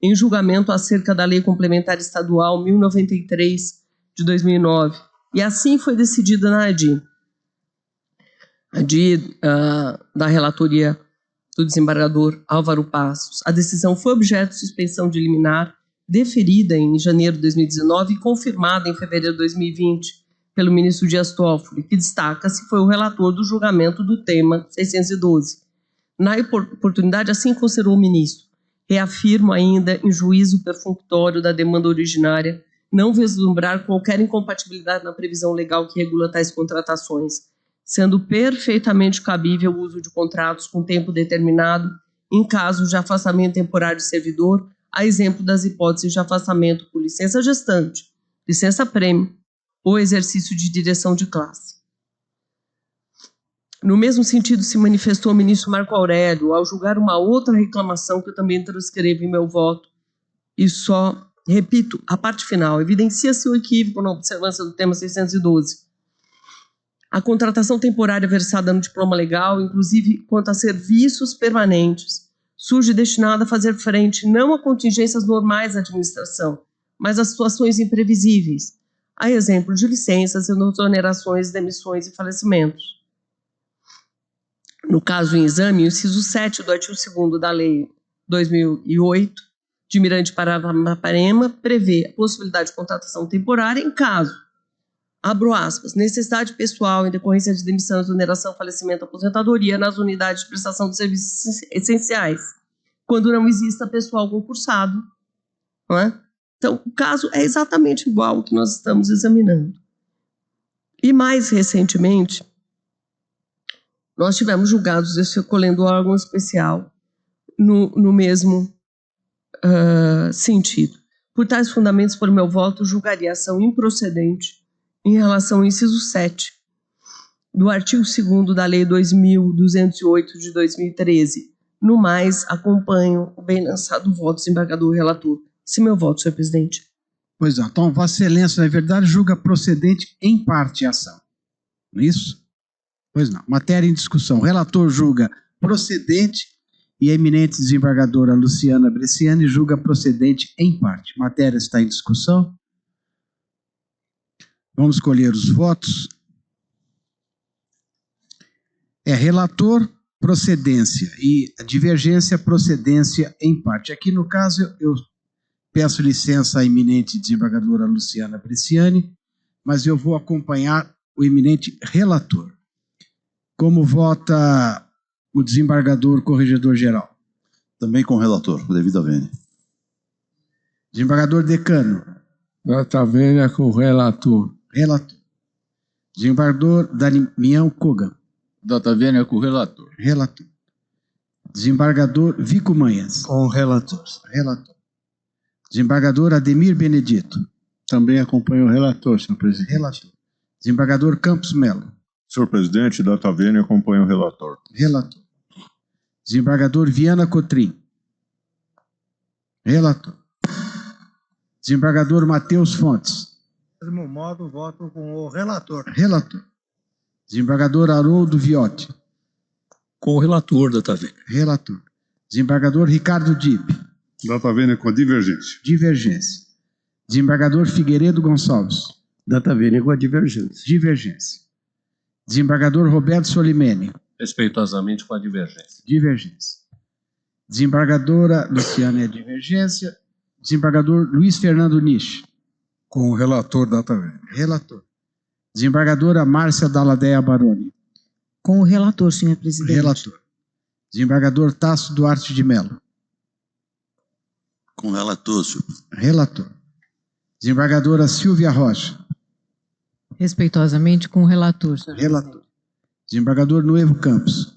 em julgamento acerca da Lei Complementar Estadual 1093 de 2009, e assim foi decidida na ADI. Da relatoria do desembargador Álvaro Passos. A decisão foi objeto de suspensão de liminar, deferida em janeiro de 2019 e confirmada em fevereiro de 2020 pelo ministro Dias Toffoli, que destaca-se foi o relator do julgamento do tema 612. Na oportunidade, assim considerou o ministro. Reafirmo ainda, em juízo perfunctório da demanda originária, não vislumbrar qualquer incompatibilidade na previsão legal que regula tais contratações, sendo perfeitamente cabível o uso de contratos com tempo determinado em caso de afastamento temporário de servidor, a exemplo das hipóteses de afastamento por licença gestante, licença prêmio ou exercício de direção de classe. No mesmo sentido se manifestou o ministro Marco Aurélio ao julgar uma outra reclamação que eu também transcrevo em meu voto e só repito a parte final. Evidencia-se o equívoco na observância do tema 612. A contratação temporária versada no diploma legal, inclusive quanto a serviços permanentes, surge destinada a fazer frente não a contingências normais da administração, mas a situações imprevisíveis, a exemplo de licenças, exonerações, demissões e falecimentos. No caso em exame, o inciso 7 do artigo 2º da Lei 2008, de Mirante Paranapanema, prevê a possibilidade de contratação temporária em caso, abro aspas, necessidade pessoal em decorrência de demissão, exoneração, falecimento, aposentadoria nas unidades de prestação de serviços essenciais, quando não exista pessoal concursado. Não é? Então, o caso é exatamente igual ao que nós estamos examinando. E mais recentemente, nós tivemos julgados desse colendo órgão especial no mesmo sentido. Por tais fundamentos, por meu voto, julgaria a ação improcedente em relação ao inciso 7 do artigo 2º da Lei 2.208 de 2013. No mais, acompanho o bem lançado voto do desembargador relator. Esse é meu voto, senhor presidente. Pois não. Então, Vossa Excelência, na verdade, julga procedente em parte a ação. Não é isso? Pois não. Matéria em discussão. O relator julga procedente e a eminente desembargadora Luciana Bresciani julga procedente em parte. Matéria está em discussão. Vamos escolher os votos. Relator, procedência, e a divergência, procedência em parte. Aqui, no caso, eu peço licença à eminente desembargadora Luciana Bresciani, mas eu vou acompanhar o eminente relator. Como vota o desembargador corregedor-geral? Também com o relator, o devido a vênia. Desembargador decano? Data vênia com o relator. Relator. Desembargador Damião Kogan? Data vênia com o relator. Relator. Desembargador Vico Manhas? Com o relator. Relator. Desembargador Ademir Benedito? Também acompanho o relator, senhor presidente. Relator. Desembargador Campos Melo? Senhor presidente, data vênia, acompanho o relator. Relator. Desembargador Viana Cotrim? Relator. Desembargador Matheus Fontes? Do mesmo modo, voto com o relator. Relator. Desembargador Haroldo Viotti? Com o relator, data vênia. Relator. Desembargador Ricardo Dipp? Data vênia com a divergência. Divergência. Desembargador Figueiredo Gonçalves? Data vênia com a divergência. Divergência. Desembargador Roberto Solimene. Respeitosamente com a divergência. Divergência. Desembargadora Luciana é divergência. Desembargador Luiz Fernando Nisch. Com o relator data vênia. Relator. Desembargadora Márcia Dalladea Baroni. Com o relator, senhor presidente. Relator. Desembargador Tasso Duarte de Mello. Com o relator, senhor. Relator. Desembargadora Silvia Rocha. Respeitosamente com o relator, senhor Relator. Desembargador Nuevo Campos.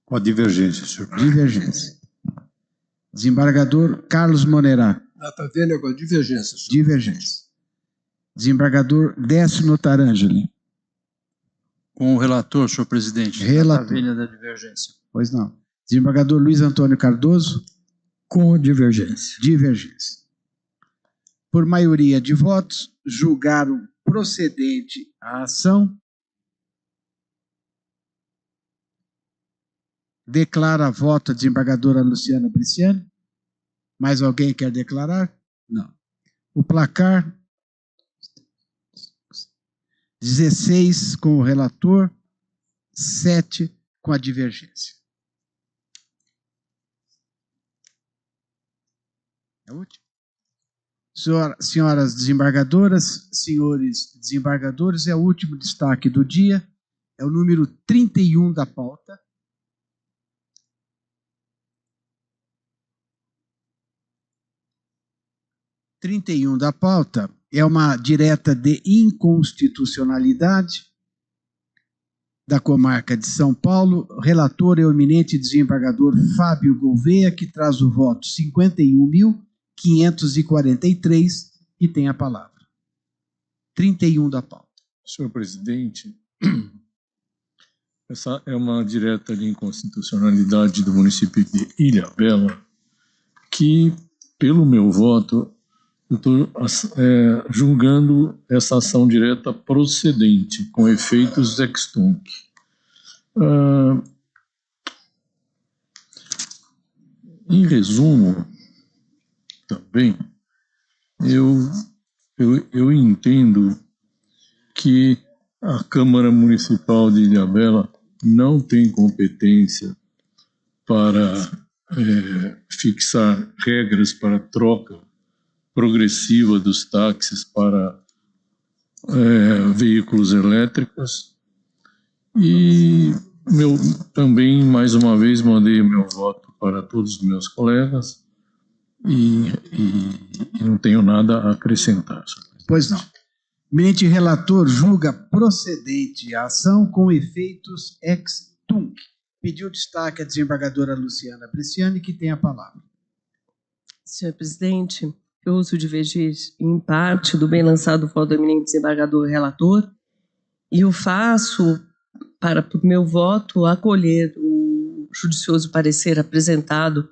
Com a divergência, senhor presidente. Divergência. Desembargador Carlos Monerá. Data vênia com a divergência, senhor. Divergência. Desembargador Décio Notarangeli. Com o relator, senhor presidente. Relator. Data vênia da divergência. Pois não. Desembargador Luiz Antônio Cardoso. Com a divergência. Divergência. Por maioria de votos, julgaram procedente a ação. Declara voto a desembargadora Luciana Briciani. Mais alguém quer declarar? Não. O placar: 16 com o relator, 7 com a divergência. É o último. Senhoras desembargadoras, senhores desembargadores, é o último destaque do dia, é o número 31 da pauta. É uma direta de inconstitucionalidade da comarca de São Paulo. Relator é o eminente desembargador Fábio Gouveia, que traz o voto 51.543 e tem a palavra. 31 da pauta. Senhor presidente, essa é uma direta de inconstitucionalidade do município de Ilhabela, que, pelo meu voto, eu estou julgando essa ação direta procedente, com efeitos ex tunc. Em resumo, também, eu entendo que a Câmara Municipal de Ilhabela não tem competência para fixar regras para troca progressiva dos táxis para veículos elétricos. E também, mais uma vez, mandei o meu voto para todos os meus colegas e não tenho nada a acrescentar. Pois não. O eminente relator julga procedente a ação com efeitos ex tunc. Pediu destaque a desembargadora Luciana Briciani, que tem a palavra. Senhor presidente, eu uso divergir em parte do bem lançado voto do eminente desembargador relator e o faço para, por meu voto, acolher o judicioso parecer apresentado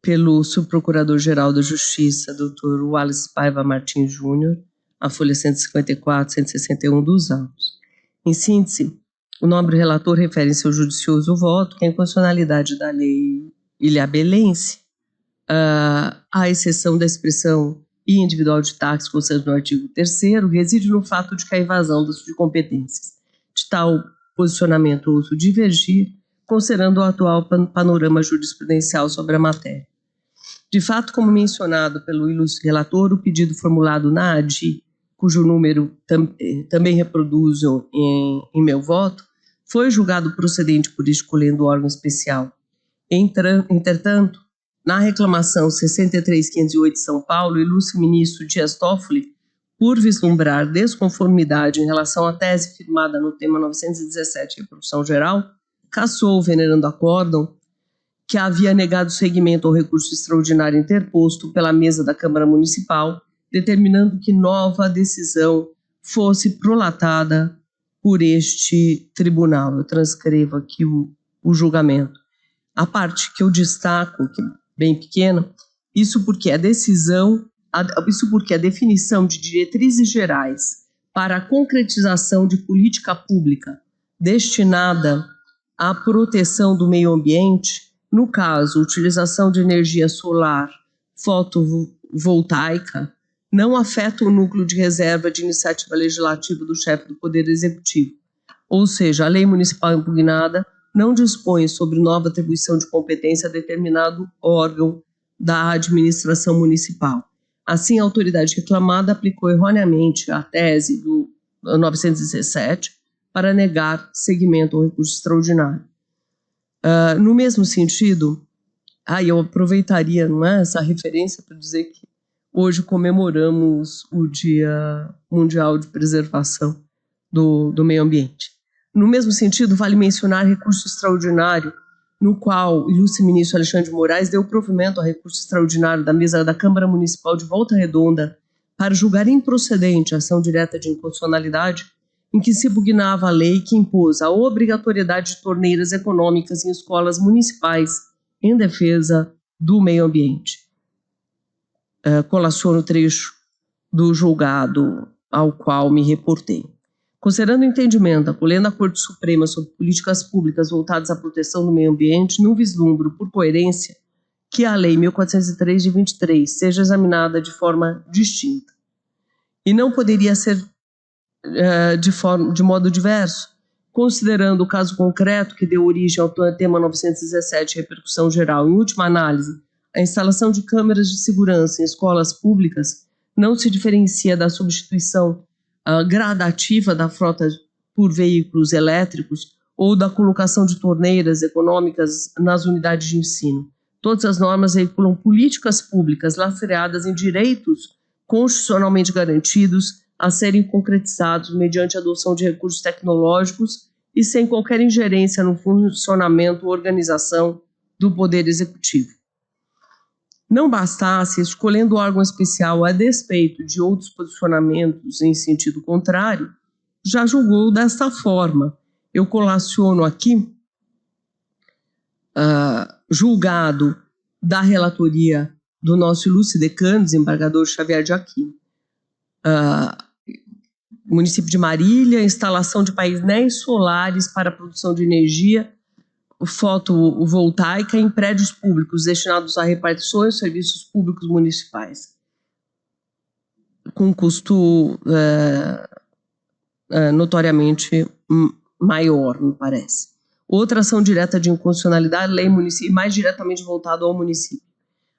pelo subprocurador-geral da Justiça, Dr. Wallace Paiva Martins Júnior, a folha 154, 161 dos autos. Em síntese, o nobre relator refere em seu judicioso voto que a inconstitucionalidade da lei ilhabelense, à exceção da expressão individual de táxi constante no artigo 3º, reside no fato de que a invasão das competências. De tal posicionamento, ouso divergir, considerando o atual panorama jurisprudencial sobre a matéria. De fato, como mencionado pelo ilustre relator, o pedido formulado na ADI, cujo número também reproduzo em meu voto, foi julgado procedente por escolhendo o órgão especial. Entretanto, na reclamação 63.508 de São Paulo, o ilustre ministro Dias Toffoli, por vislumbrar desconformidade em relação à tese firmada no tema 917 de Produção Geral, cassou o venerando acórdão que havia negado seguimento ao recurso extraordinário interposto pela mesa da Câmara Municipal, determinando que nova decisão fosse prolatada por este tribunal. Eu transcrevo aqui o julgamento. A parte que eu destaco, que é bem pequena, isso porque a definição de diretrizes gerais para a concretização de política pública destinada à proteção do meio ambiente, no caso, utilização de energia solar fotovoltaica, não afeta o núcleo de reserva de iniciativa legislativa do chefe do Poder Executivo. Ou seja, a lei municipal impugnada não dispõe sobre nova atribuição de competência a determinado órgão da administração municipal. Assim, a autoridade reclamada aplicou erroneamente a tese do 917 para negar seguimento ao recurso extraordinário. No mesmo sentido, eu aproveitaria, não é, essa referência para dizer que hoje comemoramos o Dia Mundial de Preservação do Meio Ambiente. No mesmo sentido, vale mencionar recurso extraordinário, no qual o ilustre ministro Alexandre de Moraes deu provimento ao recurso extraordinário da mesa da Câmara Municipal de Volta Redonda para julgar improcedente a ação direta de inconstitucionalidade em que se impugnava a lei que impôs a obrigatoriedade de torneiras econômicas em escolas municipais em defesa do meio ambiente. Colaciono o trecho do julgado ao qual me reportei. Considerando o entendimento, acolhendo a Corte Suprema sobre políticas públicas voltadas à proteção do meio ambiente, não vislumbro, por coerência, que a Lei 1403 de 23 seja examinada de forma distinta. E não poderia ser de modo diverso, considerando o caso concreto que deu origem ao tema 917, repercussão geral. Em última análise, a instalação de câmeras de segurança em escolas públicas não se diferencia da substituição gradativa da frota por veículos elétricos ou da colocação de torneiras econômicas nas unidades de ensino. Todas as normas veiculam políticas públicas lastreadas em direitos constitucionalmente garantidos a serem concretizados mediante a adoção de recursos tecnológicos e sem qualquer ingerência no funcionamento ou organização do Poder Executivo. Não bastasse, escolhendo o órgão especial a despeito de outros posicionamentos em sentido contrário, já julgou desta forma. Eu colaciono aqui julgado da relatoria do nosso ilustre decano, desembargador Xavier de Aquino. Município de Marília, instalação de painéis solares para a produção de energia fotovoltaica em prédios públicos destinados a repartições e serviços públicos municipais, com custo notoriamente maior, me parece. Outra ação direta de inconstitucionalidade, lei municipal, mais diretamente voltada ao município.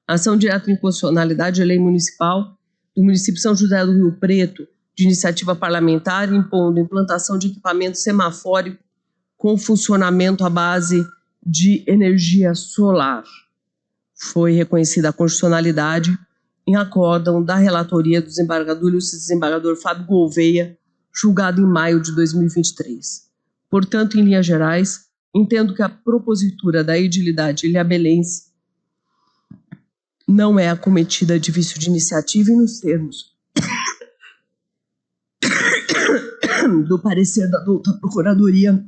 Ação direta de inconstitucionalidade, lei municipal do município de São José do Rio Preto, de iniciativa parlamentar, impondo implantação de equipamento semafórico com funcionamento à base de energia solar. Foi reconhecida a constitucionalidade em acórdão da relatoria do desembargador Fábio Gouveia, julgado em maio de 2023. Portanto, em linhas gerais, entendo que a propositura da edilidade ilhabelense não é acometida de vício de iniciativa e nos termos do parecer da douta Procuradoria,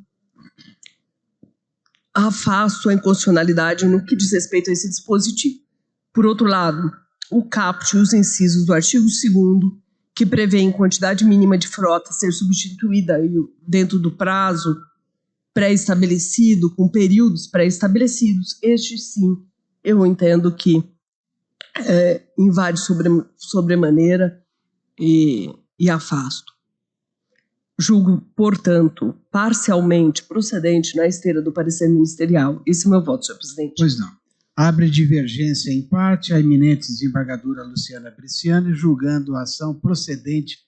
afasto a inconstitucionalidade no que diz respeito a esse dispositivo. Por outro lado, o caput e os incisos do artigo 2º, que prevêem quantidade mínima de frota ser substituída dentro do prazo pré-estabelecido, com períodos pré-estabelecidos, este sim, eu entendo que invade sobremaneira e afasto. Julgo, portanto, parcialmente procedente na esteira do parecer ministerial. Esse é o meu voto, senhor presidente. Pois não. Abre divergência em parte a eminente desembargadora Luciana Bresciani, julgando a ação procedente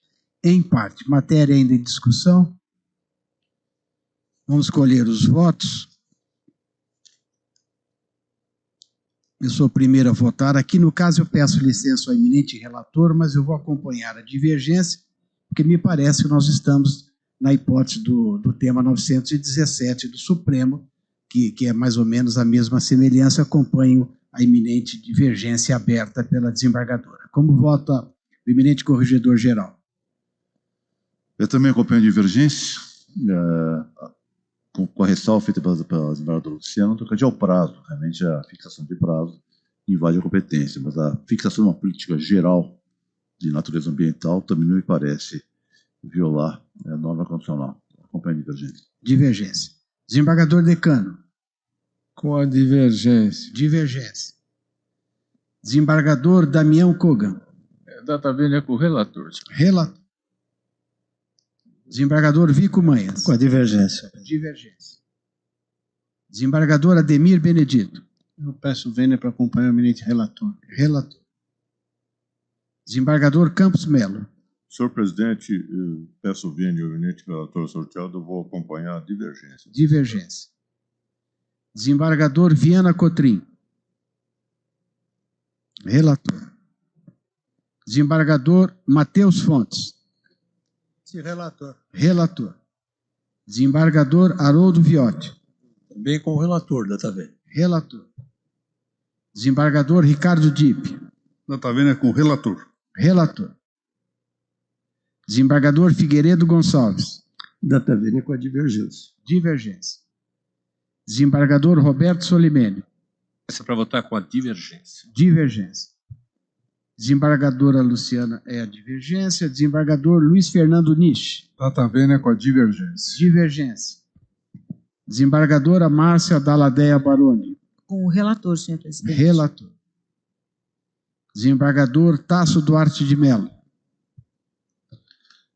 em parte. Matéria ainda em discussão. Vamos escolher os votos. Eu sou o primeiro a votar. Aqui, no caso, eu peço licença ao eminente relator, mas eu vou acompanhar a divergência, porque me parece que nós estamos na hipótese do tema 917 do Supremo, que é mais ou menos a mesma semelhança. Acompanho a iminente divergência aberta pela desembargadora. Como vota o eminente corregedor-geral? Eu também acompanho a divergência, com a ressalva feita pela desembargadora Luciana, tocante ao prazo. Realmente, a fixação de prazo invade a competência, mas a fixação de uma política geral de natureza ambiental também não me parece violar a norma constitucional. Acompanho a divergência. Divergência. Desembargador Decano. Com a divergência. Divergência. Desembargador Damião Kogan. Data vênia com o relator, senhor. Relator. Desembargador Vico Manhas. Com a divergência. Divergência. Desembargador Ademir Benedito. Eu peço vênia para acompanhar o eminente relator. Relator. Desembargador Campos Melo. Senhor presidente, eu peço vênia ao eminente relator sorteado, eu vou acompanhar a divergência. Divergência. Desembargador Viana Cotrim. Relator. Desembargador Matheus Fontes. Relator. Relator. Desembargador Haroldo Viotti. Também com o relator, data vênia. Relator. Desembargador Ricardo Dipp. Data vênia com o relator. Relator. Desembargador Figueiredo Gonçalves. Data vênia com a divergência. Divergência. Desembargador Roberto Solimene. Essa é para votar com a divergência. Divergência. Desembargadora Luciana é a divergência. Desembargador Luiz Fernando Nisch. Data vênia com a divergência. Divergência. Desembargadora Márcia Daladeia Baroni. Com o relator, senhor presidente. Relator. Desembargador Tasso Duarte de Mello.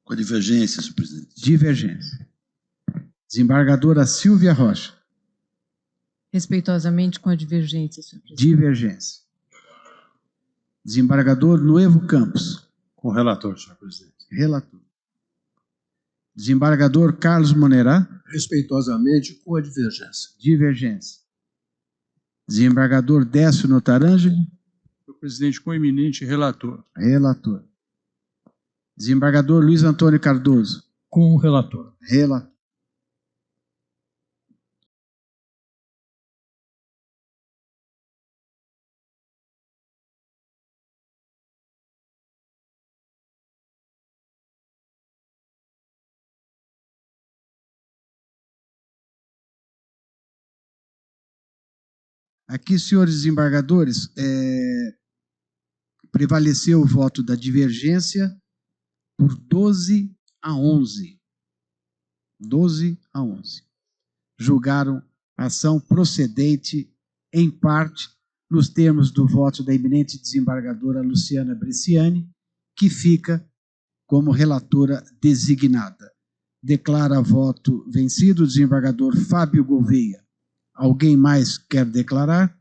Com a divergência, senhor presidente. Divergência. Desembargadora Silvia Rocha. Respeitosamente com a divergência, senhor presidente. Divergência. Desembargador Nuevo Campos. Com o relator, senhor presidente. Relator. Desembargador Carlos Monerá. Respeitosamente com a divergência. Divergência. Desembargador Décio Notarangeli. Senhor presidente, com o eminente relator. Relator. Desembargador Luiz Antônio Cardoso. Com o relator. Relator. Aqui, senhores desembargadores, prevaleceu o voto da divergência por 12 a 11. 12 a 11. Julgaram a ação procedente, em parte, nos termos do voto da eminente desembargadora Luciana Bresciani, que fica como relatora designada. Declara voto vencido o desembargador Fábio Gouveia. Alguém mais quer declarar?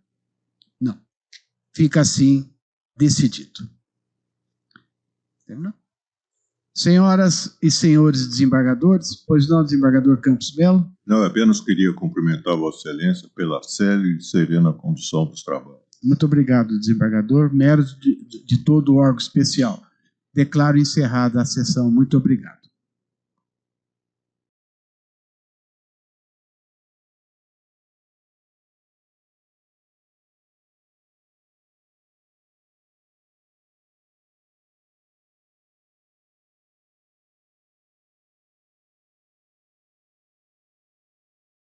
Não. Fica assim decidido. Terminou? Senhoras e senhores desembargadores, pois não, desembargador Campos Melo? Não, apenas queria cumprimentar Vossa Excelência pela séria e serena condução dos trabalhos. Muito obrigado, desembargador. Mérito de todo o órgão especial. Declaro encerrada a sessão. Muito obrigado.